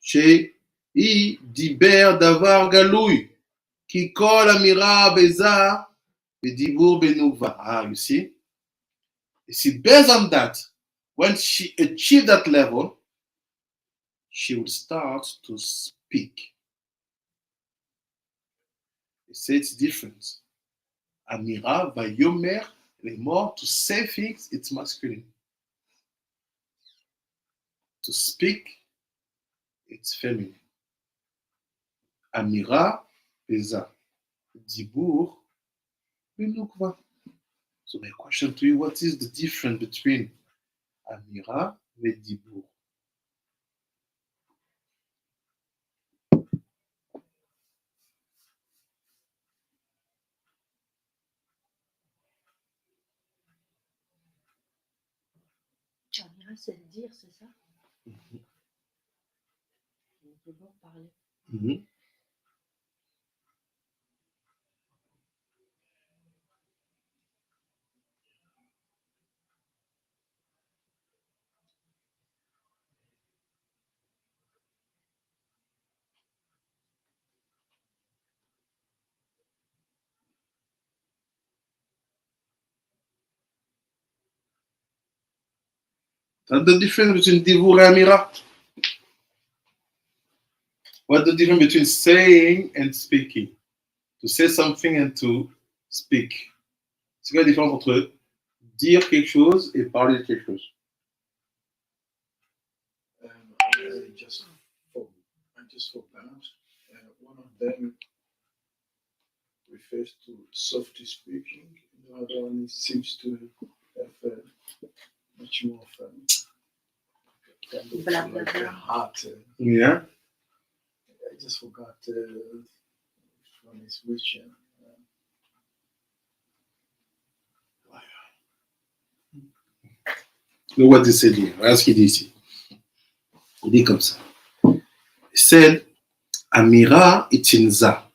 Shei Diber Davar Galoui, Ki Kol Amira Beza, Vedibur Benouva. Ah, you see? You see, based on that, when she achieved that level, she would start to speak. You say it's different. Amira, Vayomer, les morts, to say things, it's masculine. To speak, it's feminine. Amira, Beza. Dibur, Benukva. So my question to you, what is the difference between Amira and Dibur? Amira, c'est le dire, c'est ça? On peut pas en parler. Mm-hmm. That's the difference between Dibur and Amira. What's the difference between saying and speaking? To say something and to speak. C'est quoi la différence entre dire quelque chose et parler de quelque chose? Just forgot. One of them refers to soft speaking, and The other one seems to have much more of kind of Blah, blah, like a blah. heart. Yeah. I just forgot which one is which. Look what il s'est dit. Regarde ce qu'il dit ici. Il dit comme ça. C'est Amira itinza.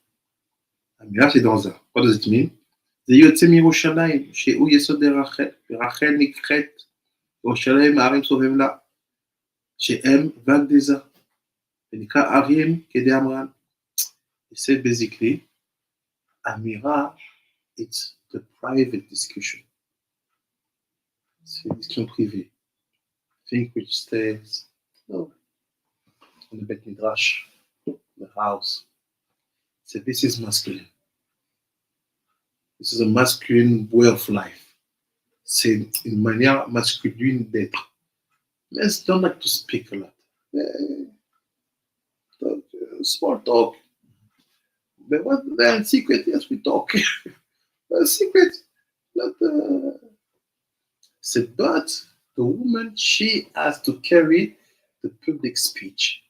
Amira, c'est dans un. What does it mean? זה יוצא מירושלים, שהוא יסוד רחל, ורחל נקראת ירושלים הערים סובב לה, שהם וגדזה, ונקרא ערים כדאמרן. C'est basically, Amira, it's the private discussion. C'est une discussion privée. Thing which stays in the Bet Midrash, the house. So this is masculine. This is a masculine way of life. C'est une manière masculine d'être. Men don't like to speak a lot. Small talk. But what they're in secret, yes, we talk. Secret. Not, so, but the woman, she has to carry the public speech.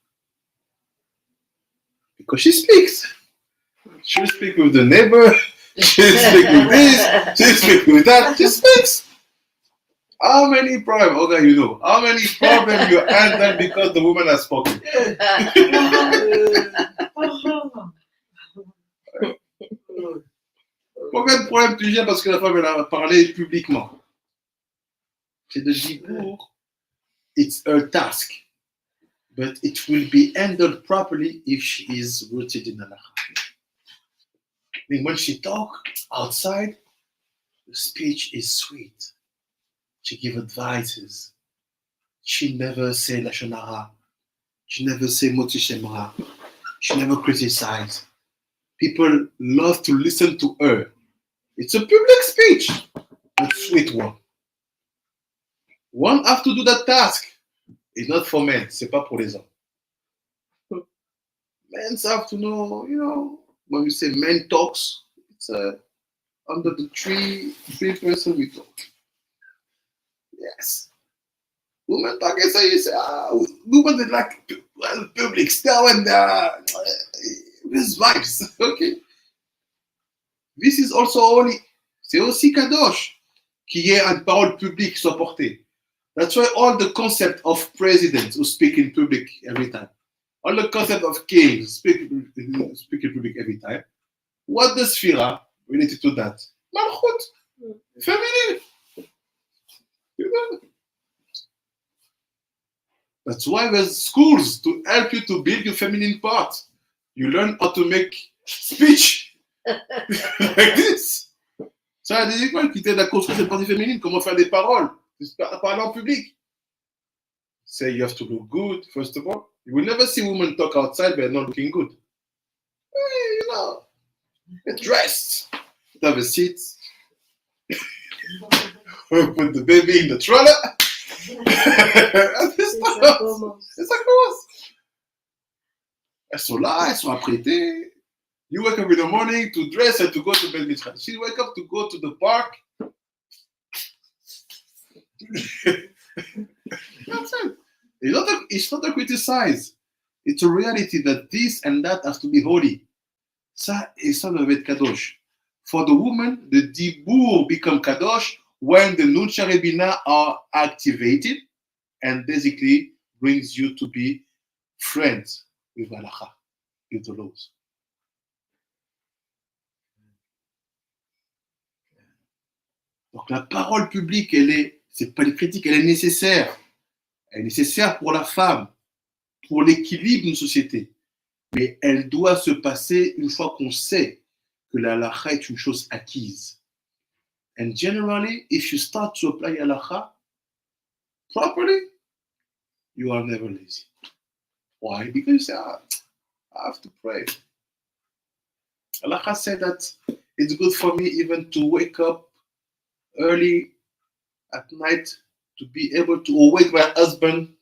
Because she speaks. She'll speak with the neighbor. She'll speak with this. She'll speak with that. She speaks. How many problems? Okay, you know. How many problems you handle because the woman has spoken? Combien de problèmes tu gères parce que la femme elle a parlé publiquement? C'est de Gibourg. It's her task. But it will be handled properly if she is rooted in Allah. And when she talks outside, the speech is sweet. She gives advices. She never say Lashon Hara. She never say Moti Shemra. She never criticizes. People love to listen to her. It's a public speech, a sweet one. One have to do that task. It's not for men. C'est pas pour les hommes. Men have to know, you know, when we say men talks, it's under the three person we talk. Yes. Women talk, so you say, women they like public stuff and these vibes. Okay. This is also holy. C'est aussi kadosh qu'il y ait une parole publique qui soit portée. That's why all the concept of presidents who speak in public every time, all the concept of kings speak in public every time. What does Sphira related to that? Malchut, feminine. You know? That's why there's schools to help you to build your feminine part. You learn how to make speech like this. Ça a des écoles qui t'aident à construire cette partie féminine, comment faire des paroles, parler en public. Say you have to look good, first of all. You will never see women talk outside but not looking good. Hey, you know, get dressed, have a seat, put the baby in the stroller. C'est ça commence. Elles sont là, elles sont apprêtées. You wake up in the morning to dress and to go to bed. She wake up to go to the park. That's it. It's not a criticize. It's a reality that this and that has to be holy. Ça et ça doit être kadosh. For the woman, the dibur become kadosh when the nun sharibina are activated and basically brings you to be friends with halacha, with the laws. Donc la parole publique, c'est pas une critique, elle est nécessaire. Elle est nécessaire pour la femme, pour l'équilibre d'une société. Mais elle doit se passer une fois qu'on sait que la halakha est une chose acquise. And generally, if you start to apply halakha properly, you are never lazy. Why? Because you say, I have to pray. Halakha said that it's good for me even to wake up early at night to be able to awake my husband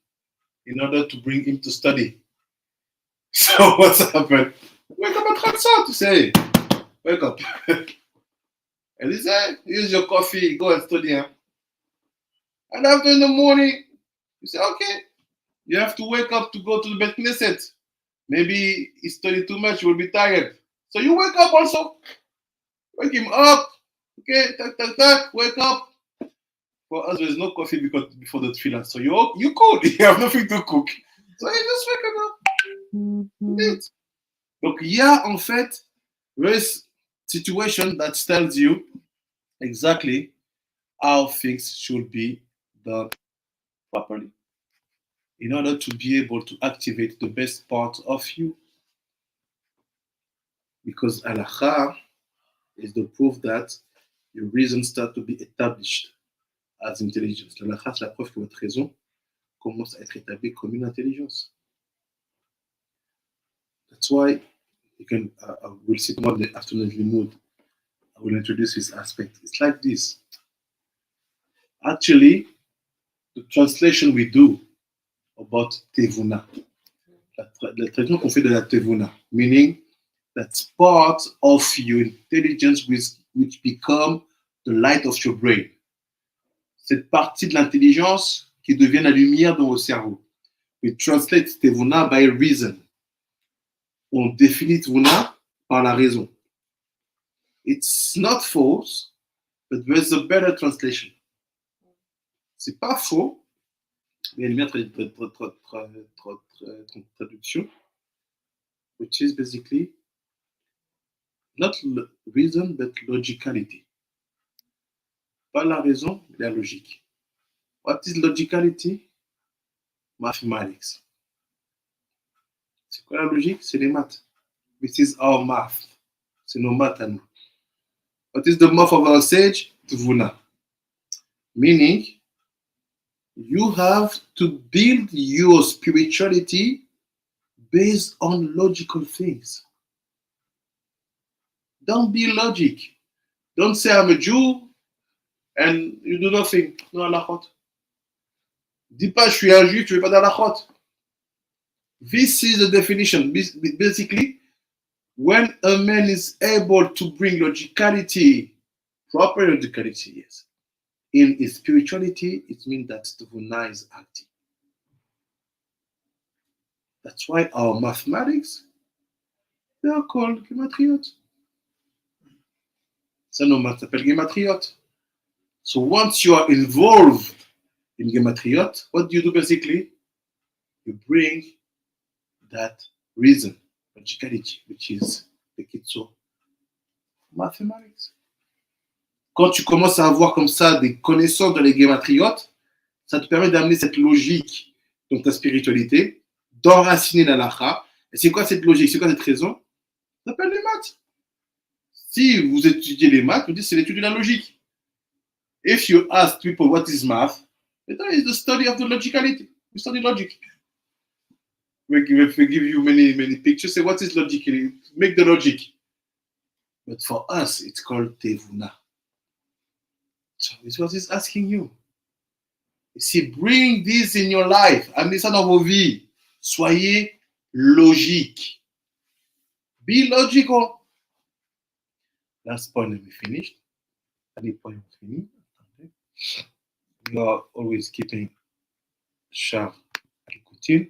in order to bring him to study. So what's happened? Wake up at Khamsa to say, wake up. And he said, here's your coffee, go and study. Huh? And after in the morning, you say, okay, you have to wake up to go to the Bet Knesset. Maybe he studied too much, you will be tired. So you wake up also. Wake him up. Okay, tak, tak, tak, wake up. For us, there's no coffee because before the tefillah. So you could. You have nothing to cook. So you just wake him up. Indeed. Donc, il y a en fait this situation that tells you exactly how things should be done properly in order to be able to activate the best part of you. Because halakha is the proof that your reason start to be established as intelligence. Halakha, c'est la preuve que votre raison commence à être établie comme une intelligence. That's why you can, we'll see tomorrow in the afternoon mood. I will introduce this aspect. It's like this. Actually, the translation we do about Tevuna, la traduction qu'on fait de la Tevuna, meaning that's part of your intelligence which become the light of your brain. Cette partie de l'intelligence qui devient la lumière dans vos cerveaux. We translate Tevuna by reason. On définit Tevuna par la raison. It's not false, but there's a better translation. C'est pas faux, mais il y a une traduction, which is basically not reason, but logicality. Pas la raison, mais la logique. What is logicality? Mathematics. C'est quoi la logique? C'est les maths. This is our math. C'est nos maths à nous. What is the math of our sage? Tvuna. Meaning, you have to build your spirituality based on logical things. Don't be logic. Don't say I'm a Jew and you do nothing. No halachot. Dis pas je suis un juif, tu fais pas d'halachot. This is the definition. Basically, when a man is able to bring logicality, proper logicality, yes, in his spirituality, it means that Tvuna is active. That's why our mathematics, they are called gematriot. Ça, nos maths s'appelle gematriot. So once you are involved in gematriot, what do you do basically? You bring that reason, logicality, which is the kitso mathematics. Quand tu commences à avoir comme ça des connaissances dans les gematriotes, ça te permet d'amener cette logique dans ta spiritualité, d'enraciner l'halakha. Et c'est quoi cette logique? C'est quoi cette raison? Ça s'appelle les maths. Si vous étudiez les maths, vous dites c'est l'étude de la logique. If you ask people what is math, it is the study of the logicality. You study logic. We give you many pictures, say what is logic? Make the logic. But for us, it's called Tevuna. So it's what he's asking you. You see, bring this in your life. Amenez ça dans vos vies. Soyez logique. Be logical. Last point, let me finish. Any point fini. We are always keeping sharp écoutine.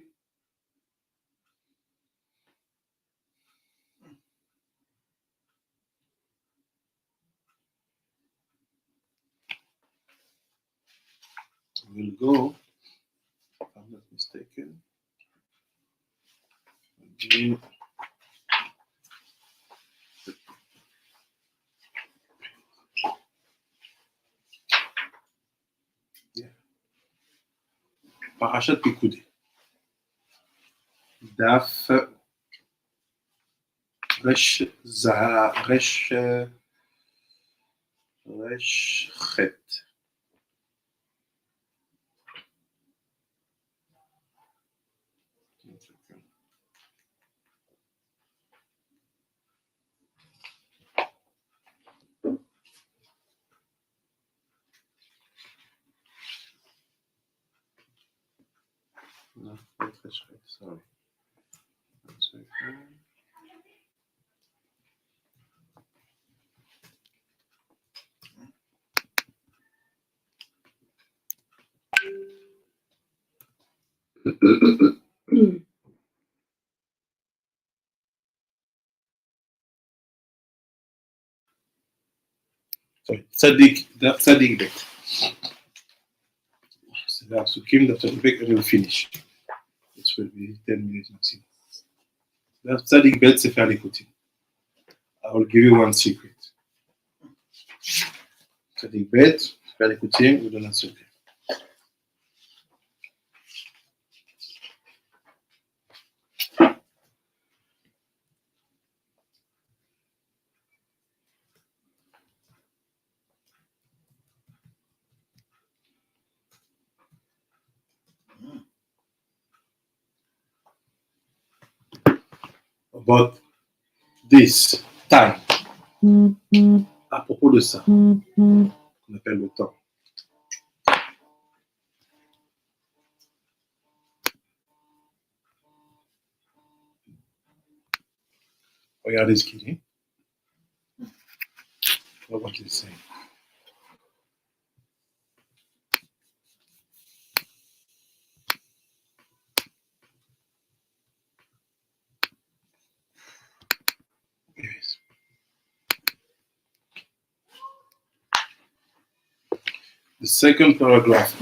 We'll go, if I'm not mistaken. Yeah. Parachat Pekudé. Daf Resh Chet. No, Resh Chet, sorry. One second. Sorry, Tzadik Bet. C'est là, Sukim, the Tzadik Bet, and we'll finish. This will be 10 minutes maximum. Tzadik Bet, c'est faire l'écouter. I will give you one secret. Tzadik Bet, faire l'écouter, vous donne un secret. About this time. À propos de ça, qu'on appelle le temps. Regardez ce qu'il dit. What he's saying. Yes. The second paragraph.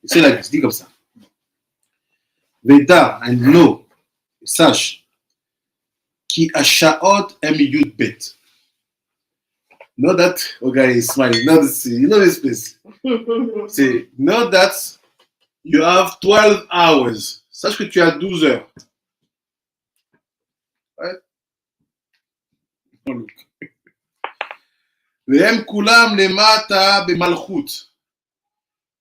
C'est là, c'est dit comme ça. Veda and know, sache, ki ashaot em yud bet. Know that, oh guy is smiling, know this, you know this place. Say, know that you have 12 hours. Sache que tu as 12 heures. Right? Oh, look. Ve'em kulam lemata b'malchut.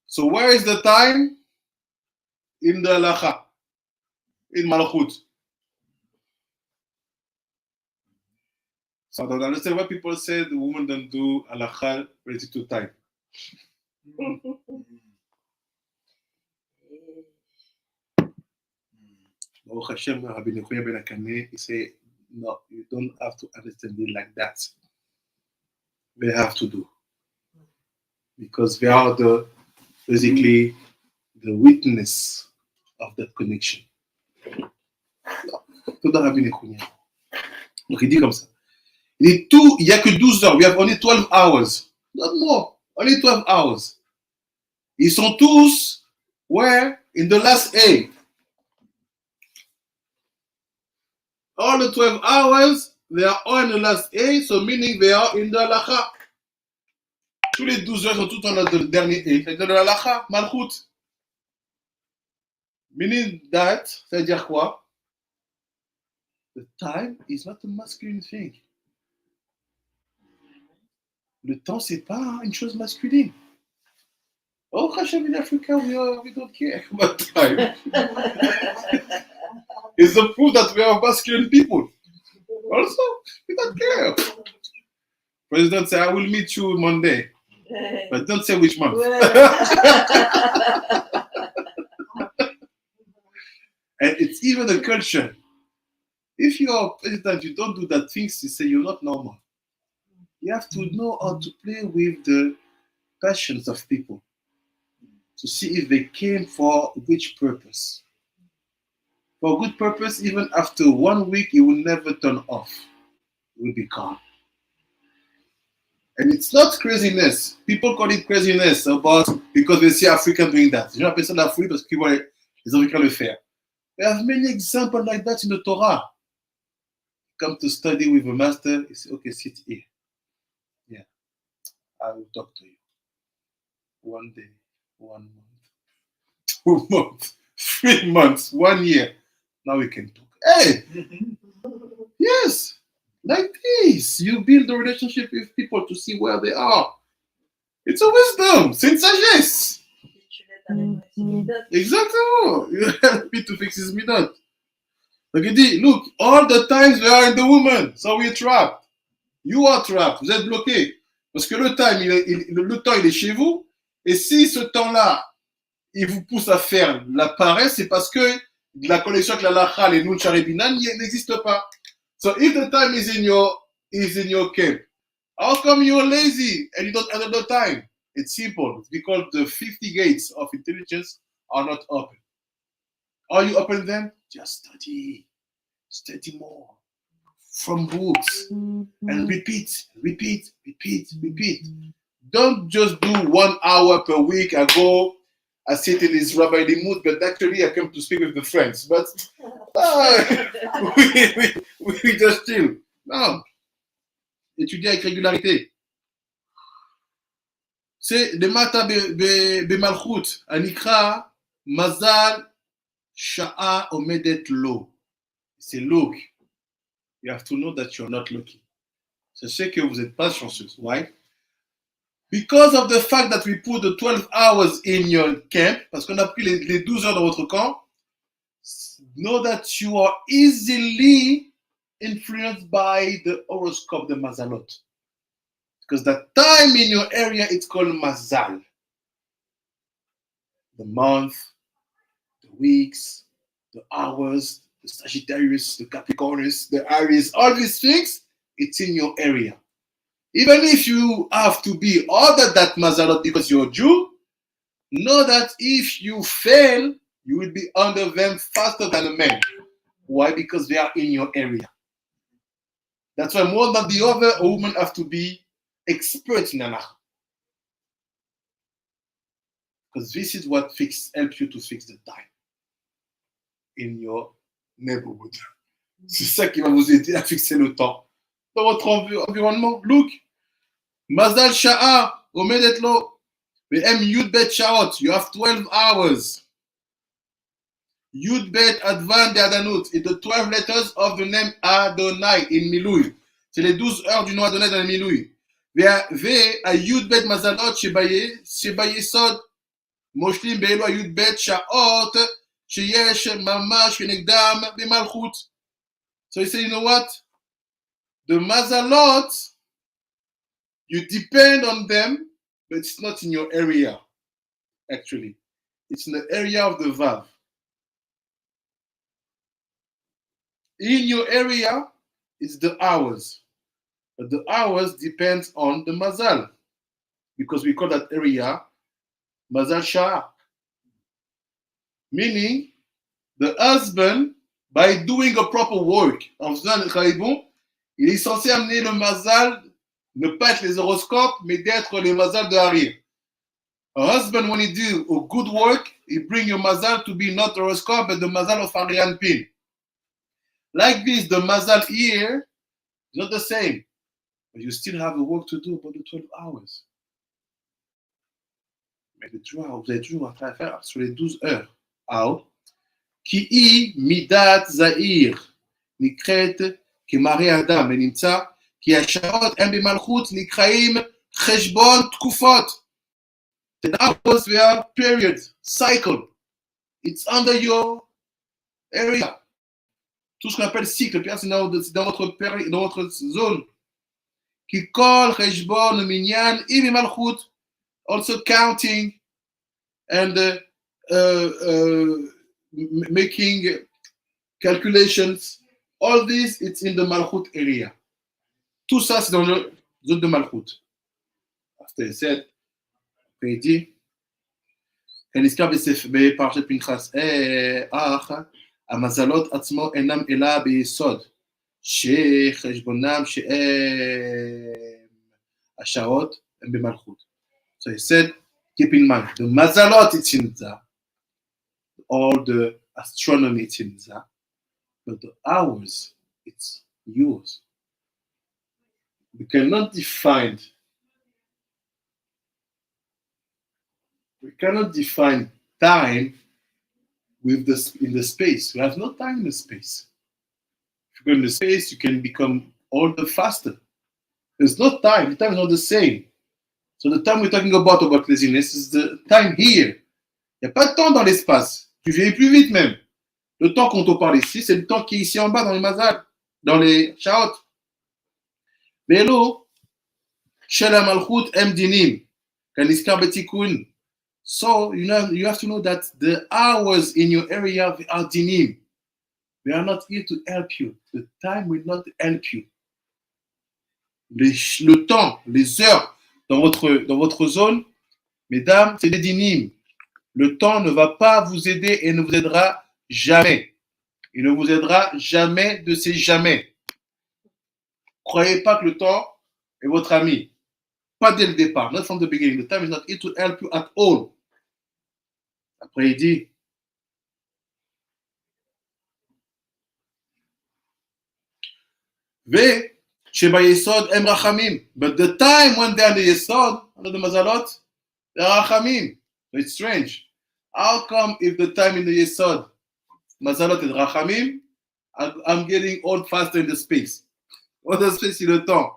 So where is the time? In the halacha. In malchut. So I don't understand why people say the woman don't do halacha related to time. Baruch Hashem, Rabbi Nechoya Ben Akane, he say, no, you don't have to understand it like that. They have to do. Because they are basically the witness of that connection. Tout dans Rabbi Nechoya. Donc il dit comme ça. Il dit tout, il n'y a que 12 heures. We have only 12 hours. Not more. Only 12 hours. Ils sont tous, where? In the last A. All the 12 hours, they are all in the last A, so meaning they are in the halacha. Tous les 12 heures sont tous dans le dernier A. C'est de la halacha, malchut. Meaning that, c'est-à-dire quoi? The time is not a masculine thing. Le temps, c'est pas une chose masculine. Oh, Hashem, in Africa, we don't care about time. It's the proof that we are masculine people. Also, we don't care. President said, I will meet you Monday. But don't say which month. And it's even a culture. If you are president, you don't do that things to say you're not normal. You have to know how to play with the passions of people to see if they came for which purpose. For a good purpose, even after 1 week, it will never turn off. It will be calm. And it's not craziness. People call it craziness about because they see Africans doing that. You know, personne n'a folie parce qu'ils voient les Africains le faire. We have many examples like that in the Torah. Come to study with a master, you say, okay, sit here. Yeah, I will talk to you. 1 day, 1 month, 2 months, 3 months, 1 year. Now we can talk. Hey! Yes! Like this. You build a relationship with people to see where they are. It's a wisdom. C'est une sagesse. Exactement. You help me to fix his midot. Donc il dit, look, all the times we are in the woman, so we're trapped. You are trapped. Vous êtes bloqués. Parce que le temps, il est chez vous. Et si ce temps-là, il vous pousse à faire la paresse, c'est parce que la connexion avec la lacha, les nun charibinan, n'existe pas. So if the time is in your camp, how come you're lazy and you don't have the time? It's simple. It's because the 50 gates of intelligence are not open. Are you open them? Just study. Study more. From books. And repeat. Don't just do 1 hour per week. I sit in this rabbi mood, but actually I come to speak with the friends. But we just chill. Non. Étudier avec régularité. C'est le mata bemalchut. Anikra mazal sha'a omedet lo. C'est look. You have to know that you're not lucky. Sachez que vous n'êtes pas chanceuse. Why? Because of the fact that we put the 12 hours in your camp, parce qu'on a pris les 12 heures dans votre camp, know that you are easily influenced by the horoscope, the mazalot. Because that time in your area, it's called mazal. The month, the weeks, the hours, the Sagittarius, the Capricornus, the Aries, all these things, it's in your area. Even if you have to be other that mazalot because you're a Jew, know that if you fail, you will be under them faster than a man. Why? Because they are in your area. That's why more than the other, a woman have to be expert in Allah. Because this is what helps you to fix the time in your neighborhood. C'est ça qui va vous aider à fixer le temps dans votre environnement. Look, Mazal Sha'a, Omedet Lo, Ve'em Yud Bet Shaot, you have 12 hours. Yud Bet Advan de Adanut, it's the 12 letters of the name Adonai in Milui. C'est les 12 heures du nom Adonai dans le Milui. Ve a Yud Bet Mazalot Shebaye Sod, Moshlim Be'elo a Yud Bet Shaot, Sheyesh Mamash Kenegdam Bemalchut. So he said, you know what? The Mazalot, you depend on them, but it's not in your area, actually. It's in the area of the Vav. In your area, it's the hours. But the hours depends on the Mazal. Because we call that area Mazal Shah. Meaning, the husband, by doing a proper work, en faisant le Khaïbon, il est censé amener le Mazal, ne pas être les horoscopes, mais d'être les Mazal de Harir. A husband, when he do a good work, he bring your Mazal to be not horoscope, but the Mazal of Arian Pin. Like this, the Mazal here is not the same. But you still have a work to do about the 12 hours. Mais vous avez toujours un travail à faire sur les 12 heures. How? Ki midat zahir nikret kemare adam ונמצא כי השעות הם במלכות נקראים חשבון תקופות. The hours were period, cycle. It's under your area. Tout ce qu'on appelle cycle, c'est dans votre zone. Qui call חשבון minyan im במלכות, also counting and making calculations, all this, it's in the Malchut area. Tout ça, c'est dans la zone de Malchut. After he said, après il dit, כנזכר בפרשת פנחס, המזלות עצמו אינם אלא ביסוד, שחשבונם השעות הם במלכות. So he said, keep in mind, the mazalot, it's in there. All the astronomy, it's in there. But the hours, it's yours. We cannot define time with in the space. We have no time in the space. If you go in the space, you can become older faster. There's no time. The time is not the same. So the time we're talking about laziness is the time here. Il n'y a pas de temps dans l'espace. Tu vieillis plus vite même. Le temps qu'on te parle ici, c'est le temps qui est ici en bas dans les mazal, dans les shaot. Velo, shel malchut em dinim, kaniskar betikun. So you have to know that the hours in your area are dinim. They are not here to help you. The time will not help you. Le temps, les heures dans votre zone, mesdames, c'est des dinim. Le temps ne va pas vous aider et ne vous aidera Jamais. Il ne vous aidera jamais de ces jamais. Croyez pas que le temps est votre ami. Pas dès le départ. Not from the beginning. The time is not here to help you at all. Après, il dit, Ve, Sheba Yesod, Em Rachamim. But the time when they are the Yesod, under the Mazalot, they are Rachamim. So it's strange. How come if the time in the Yesod, Mazalot is Rachamim, I'm getting old faster in the space? What does space in le temps?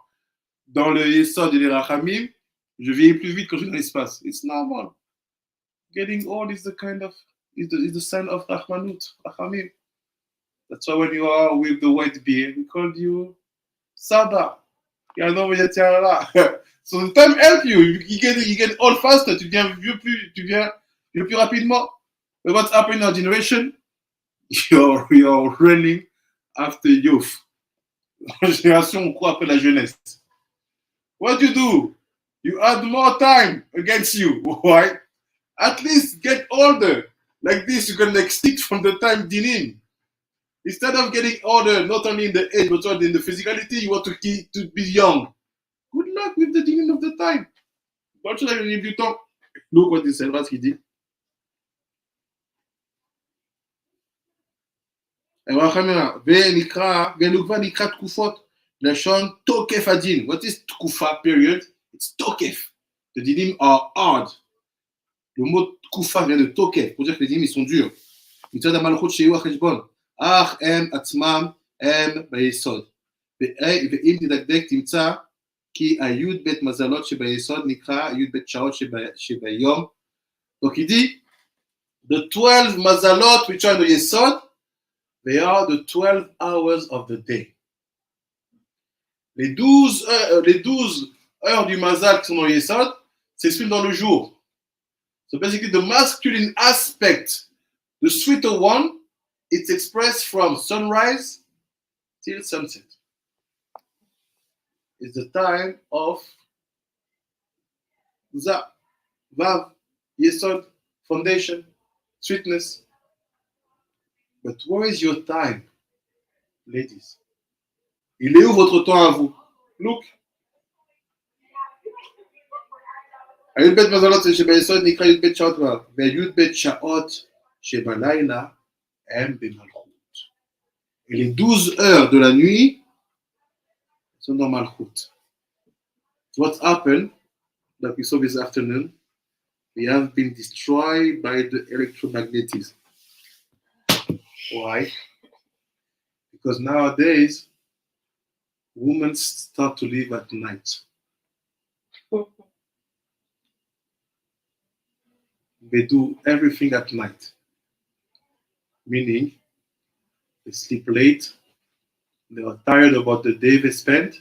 Dans le Yesod et les Rachamim, je vieillis plus vite quand je suis dans l'espace. It's normal. Getting old is the kind of, is the sign of Rachmanut, Rachamim. That's why when you are with the white beard, we call you Saba. Il y a un nom, il y a là. So the time help you. You get old faster. Tu deviens vieux plus rapidement. But what's happening in our generation? You're running after youth. Dans la génération, on court après la jeunesse. What do? You add more time against you. Why? At least get older. Like this, you can extinct from the time dinim. Instead of getting older, not only in the age, but also in the physicality, you want to be young. Good luck with the dinim of the time. Bonne chose avec le livre du temps. Look what he said, voilà ce qu'il dit. ונוקבה נקרא תקופות, לשון תוקף הדין. What is תקופה, period? It's תוקף. The dinim are hard. Le mot תקופה vient de תוקף, pour dire que les dinim ils sont durs. מצד המלכות שיהיו החשבון. אך הם עצמם הם ביסוד. ואם תדקדק תמצא כי היוד בית מזלות שביסוד נקרא היוד בית שעות שביום. Donc il dit, the 12 mazalot which are in the yesod, they are the 12 hours of the day. Les 12 heures du mazal qui sont dans le yesod, s'expriment dans le jour. So basically the masculine aspect, the sweeter one, it's expressed from sunrise till sunset. It's the time of Vav, Yesod, foundation, sweetness. But where is your time, ladies? Il est où votre temps à vous? Look. הי"ב מזלות שביסוד נקרא י"ב שעות וי"ב שעות שבלילה הם במלכות. Et les 12 heures de la nuit sont dans Malchut. What happened, like we saw this afternoon, we have been destroyed by the electromagnetism. Why? Because nowadays, women start to live at night. They do everything at night. Meaning, they sleep late, they are tired about the day they spent,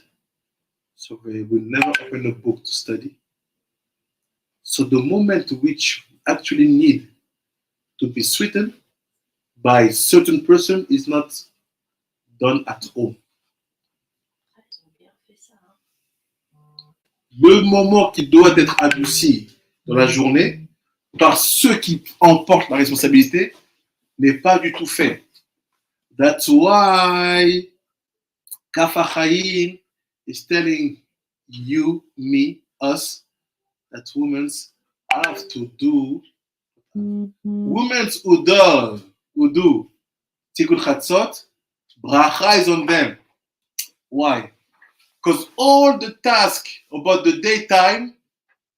so they will never open a book to study. So the moment which actually need to be sweetened by a certain person is not done at home. Le moment qui doit être adouci dans la journée par ceux qui emportent la responsabilité n'est pas du tout fait. That's why Kafa Chaim is telling you, me, us, that women have to do. Women who do Tikkun Chatzot, bracha is on them. Why? Because all the task about the daytime,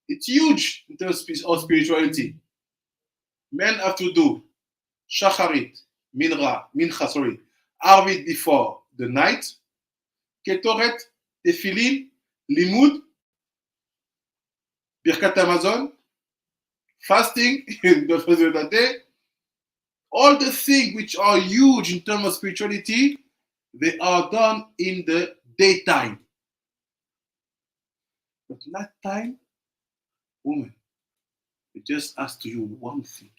it's huge in terms of spirituality. Men have to do Shacharit, Mincha, Arvit before the night, Ketoret, Tefillin, Limud, Birkat Hamazon, fasting in the first of the day. All the things which are huge in terms of spirituality, they are done in the daytime. But nighttime, woman, it just asks to you one thing.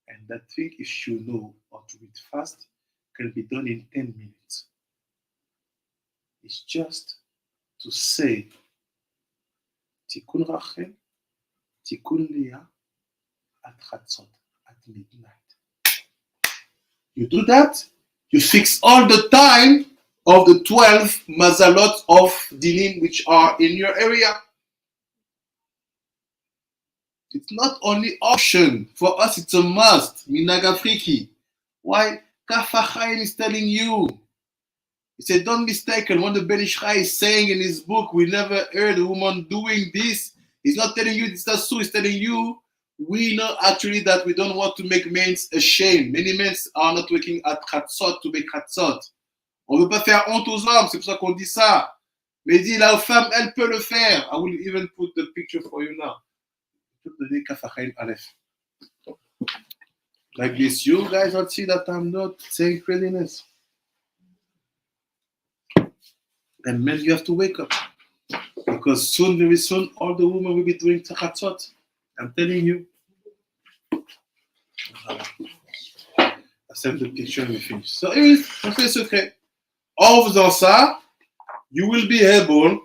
And that thing, if you know how to read fast, can be done in 10 minutes. It's just to say, Tikkun Rachel, Tikkun Leah, at Chatzot, at midnight. You do that, you fix all the time of the 12 mazalot of dinim which are in your area. It's not only option. For us, it's a must. Minaga friki. Why? Kaf HaChaim is telling you. He said, don't mistaken. What the Ben Ish Chai is saying in his book, we never heard a woman doing this. He's not telling you it's not so. He's telling you, we know actually that we don't want to make men ashamed. Many men are not working at Chatzot to make Chatzot. On ne veut pas faire honte aux hommes. C'est pour ça qu'on dit ça. Mais il dit, la femme, elle peut le faire. I will even put the picture for you now. Like this, you guys don't see that I'm not saying craziness. And men, you have to wake up. Because soon, very soon, all the women will be doing tachatzot. I'm telling you. I sent the picture and we finish. So, on fait secret. En faisant ça, you will be able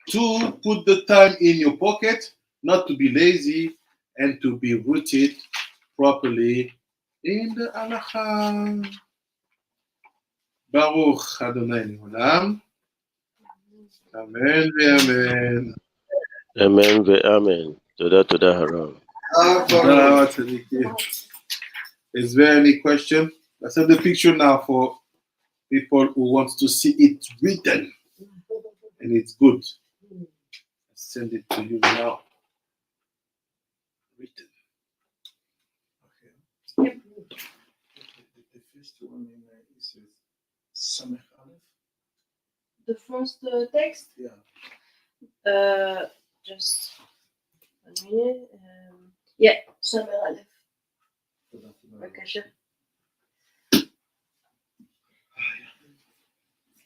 to put the time in your pocket, not to be lazy, and to be rooted properly in the halacha. Baruch Adonai Leolam. Amen ve'amen. Amen ve'amen. Toda haram. Is there any question? I send the picture now for people who want to see it written. And it's good. I send it to you now. Written. Okay. The first one is Samech Aleph. The first text? Yeah. Just 1 minute. Yeah, Samer Aleph. Okay.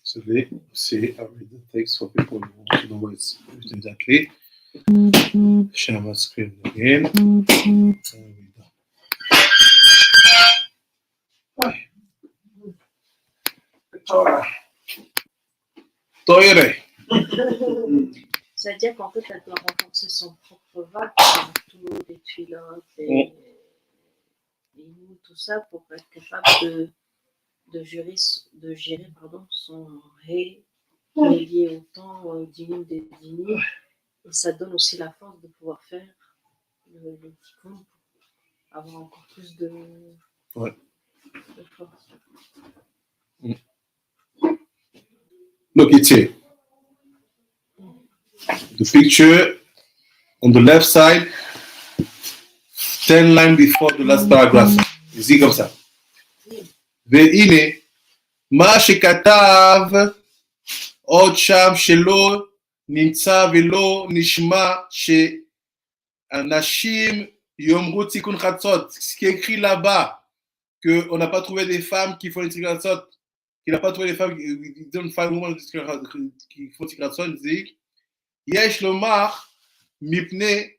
So they see, I read the text for people who want to know what it's written exactly. Share my screen again. There we go. Torah. Torah. C'est-à-dire qu'en fait, elle doit renforcer son propre vague, surtout les tuilotes, les nous, tout ça, pour être capable de gérer son ré qui est lié au temps dinim des dinim. Et ça donne aussi la force de pouvoir faire le tikkun pour avoir encore plus de force. Look, it's here. The picture on the left side, 10 lines before the last paragraph. You see comme ça. והנה, מה שכתב עוד שם שלא נמצא ולא נשמע שאנשים יאמרו תיקון חצות. Ce qui est écrit là-bas, qu'on n'a pas trouvé des femmes qui font les tיקון חצות, qu'il n'a pas trouvé des femmes qui font תיקון חצות, il dit יש לומר מפני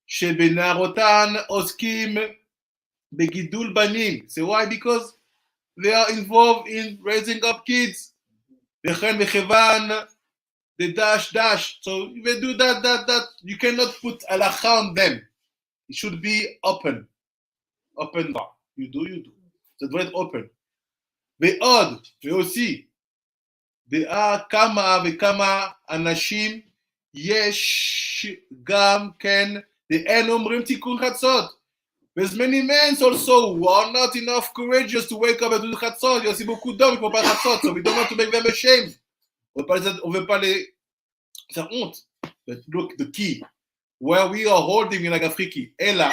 שבנערותן עוסקים בגידול בנים. So why? Because they are involved in raising up kids. וכן וכיוון the dash. So if they do that, you cannot put halacha on them. It should be open bar. You do. זה דברים open. ועוד, ועושי, דעה כמה וכמה אנשים יש גם כן ואין אומרים תיקון חצות. There's many men also who are not enough courageous to wake up and do chatzot. Il y a aussi beaucoup d'hommes qui ne font pas chatzot. So we don't want to make them ashamed. On ne veut pas les faire honte. But look, the key. Where we are holding in Afriki. Ela.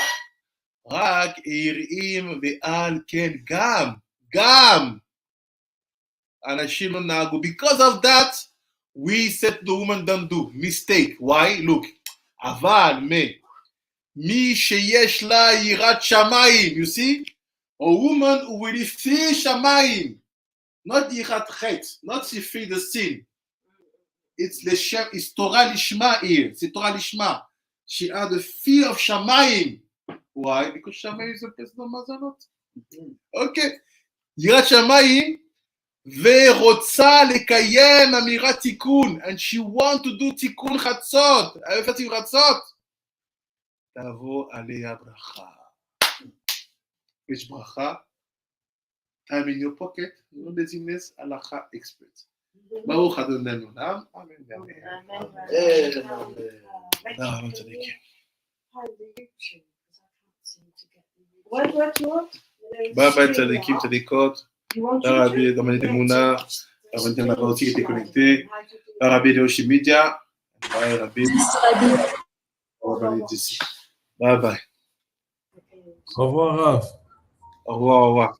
רק יראים ועל כן גם. אנשים לא נהגו. Because of that, we said the woman don't do. Mistake. Why? Look. אבל מי שיש לה יראת שמיים, you see? A woman who will fear שמיים, not יראת חטא, not she fear the sin. It's Torah לשמה here, c'est Torah לשמה. She had the fear of שמיים. Why? Because שמיים is a person of מזלות. Okay. יראת שמיים, ורוצה לקיים אמירת תיקון, and she want to do תיקון חצות. איפה תיקון חצות? תבוא עליה ברכה. Which bracha? Time in your pocket. No designates halacha expert. Baruch Adonai Olam. Amen. Amen. Amen. What you want? Bye bye Tzadikim, Tzadikot. Rabbi Dominique Mouna. Rabbi Nagoti qui était connecté. Rabbi de Oshi Media. Bye Rabbi. Bye bye. Au revoir, Raph. Au revoir, au revoir.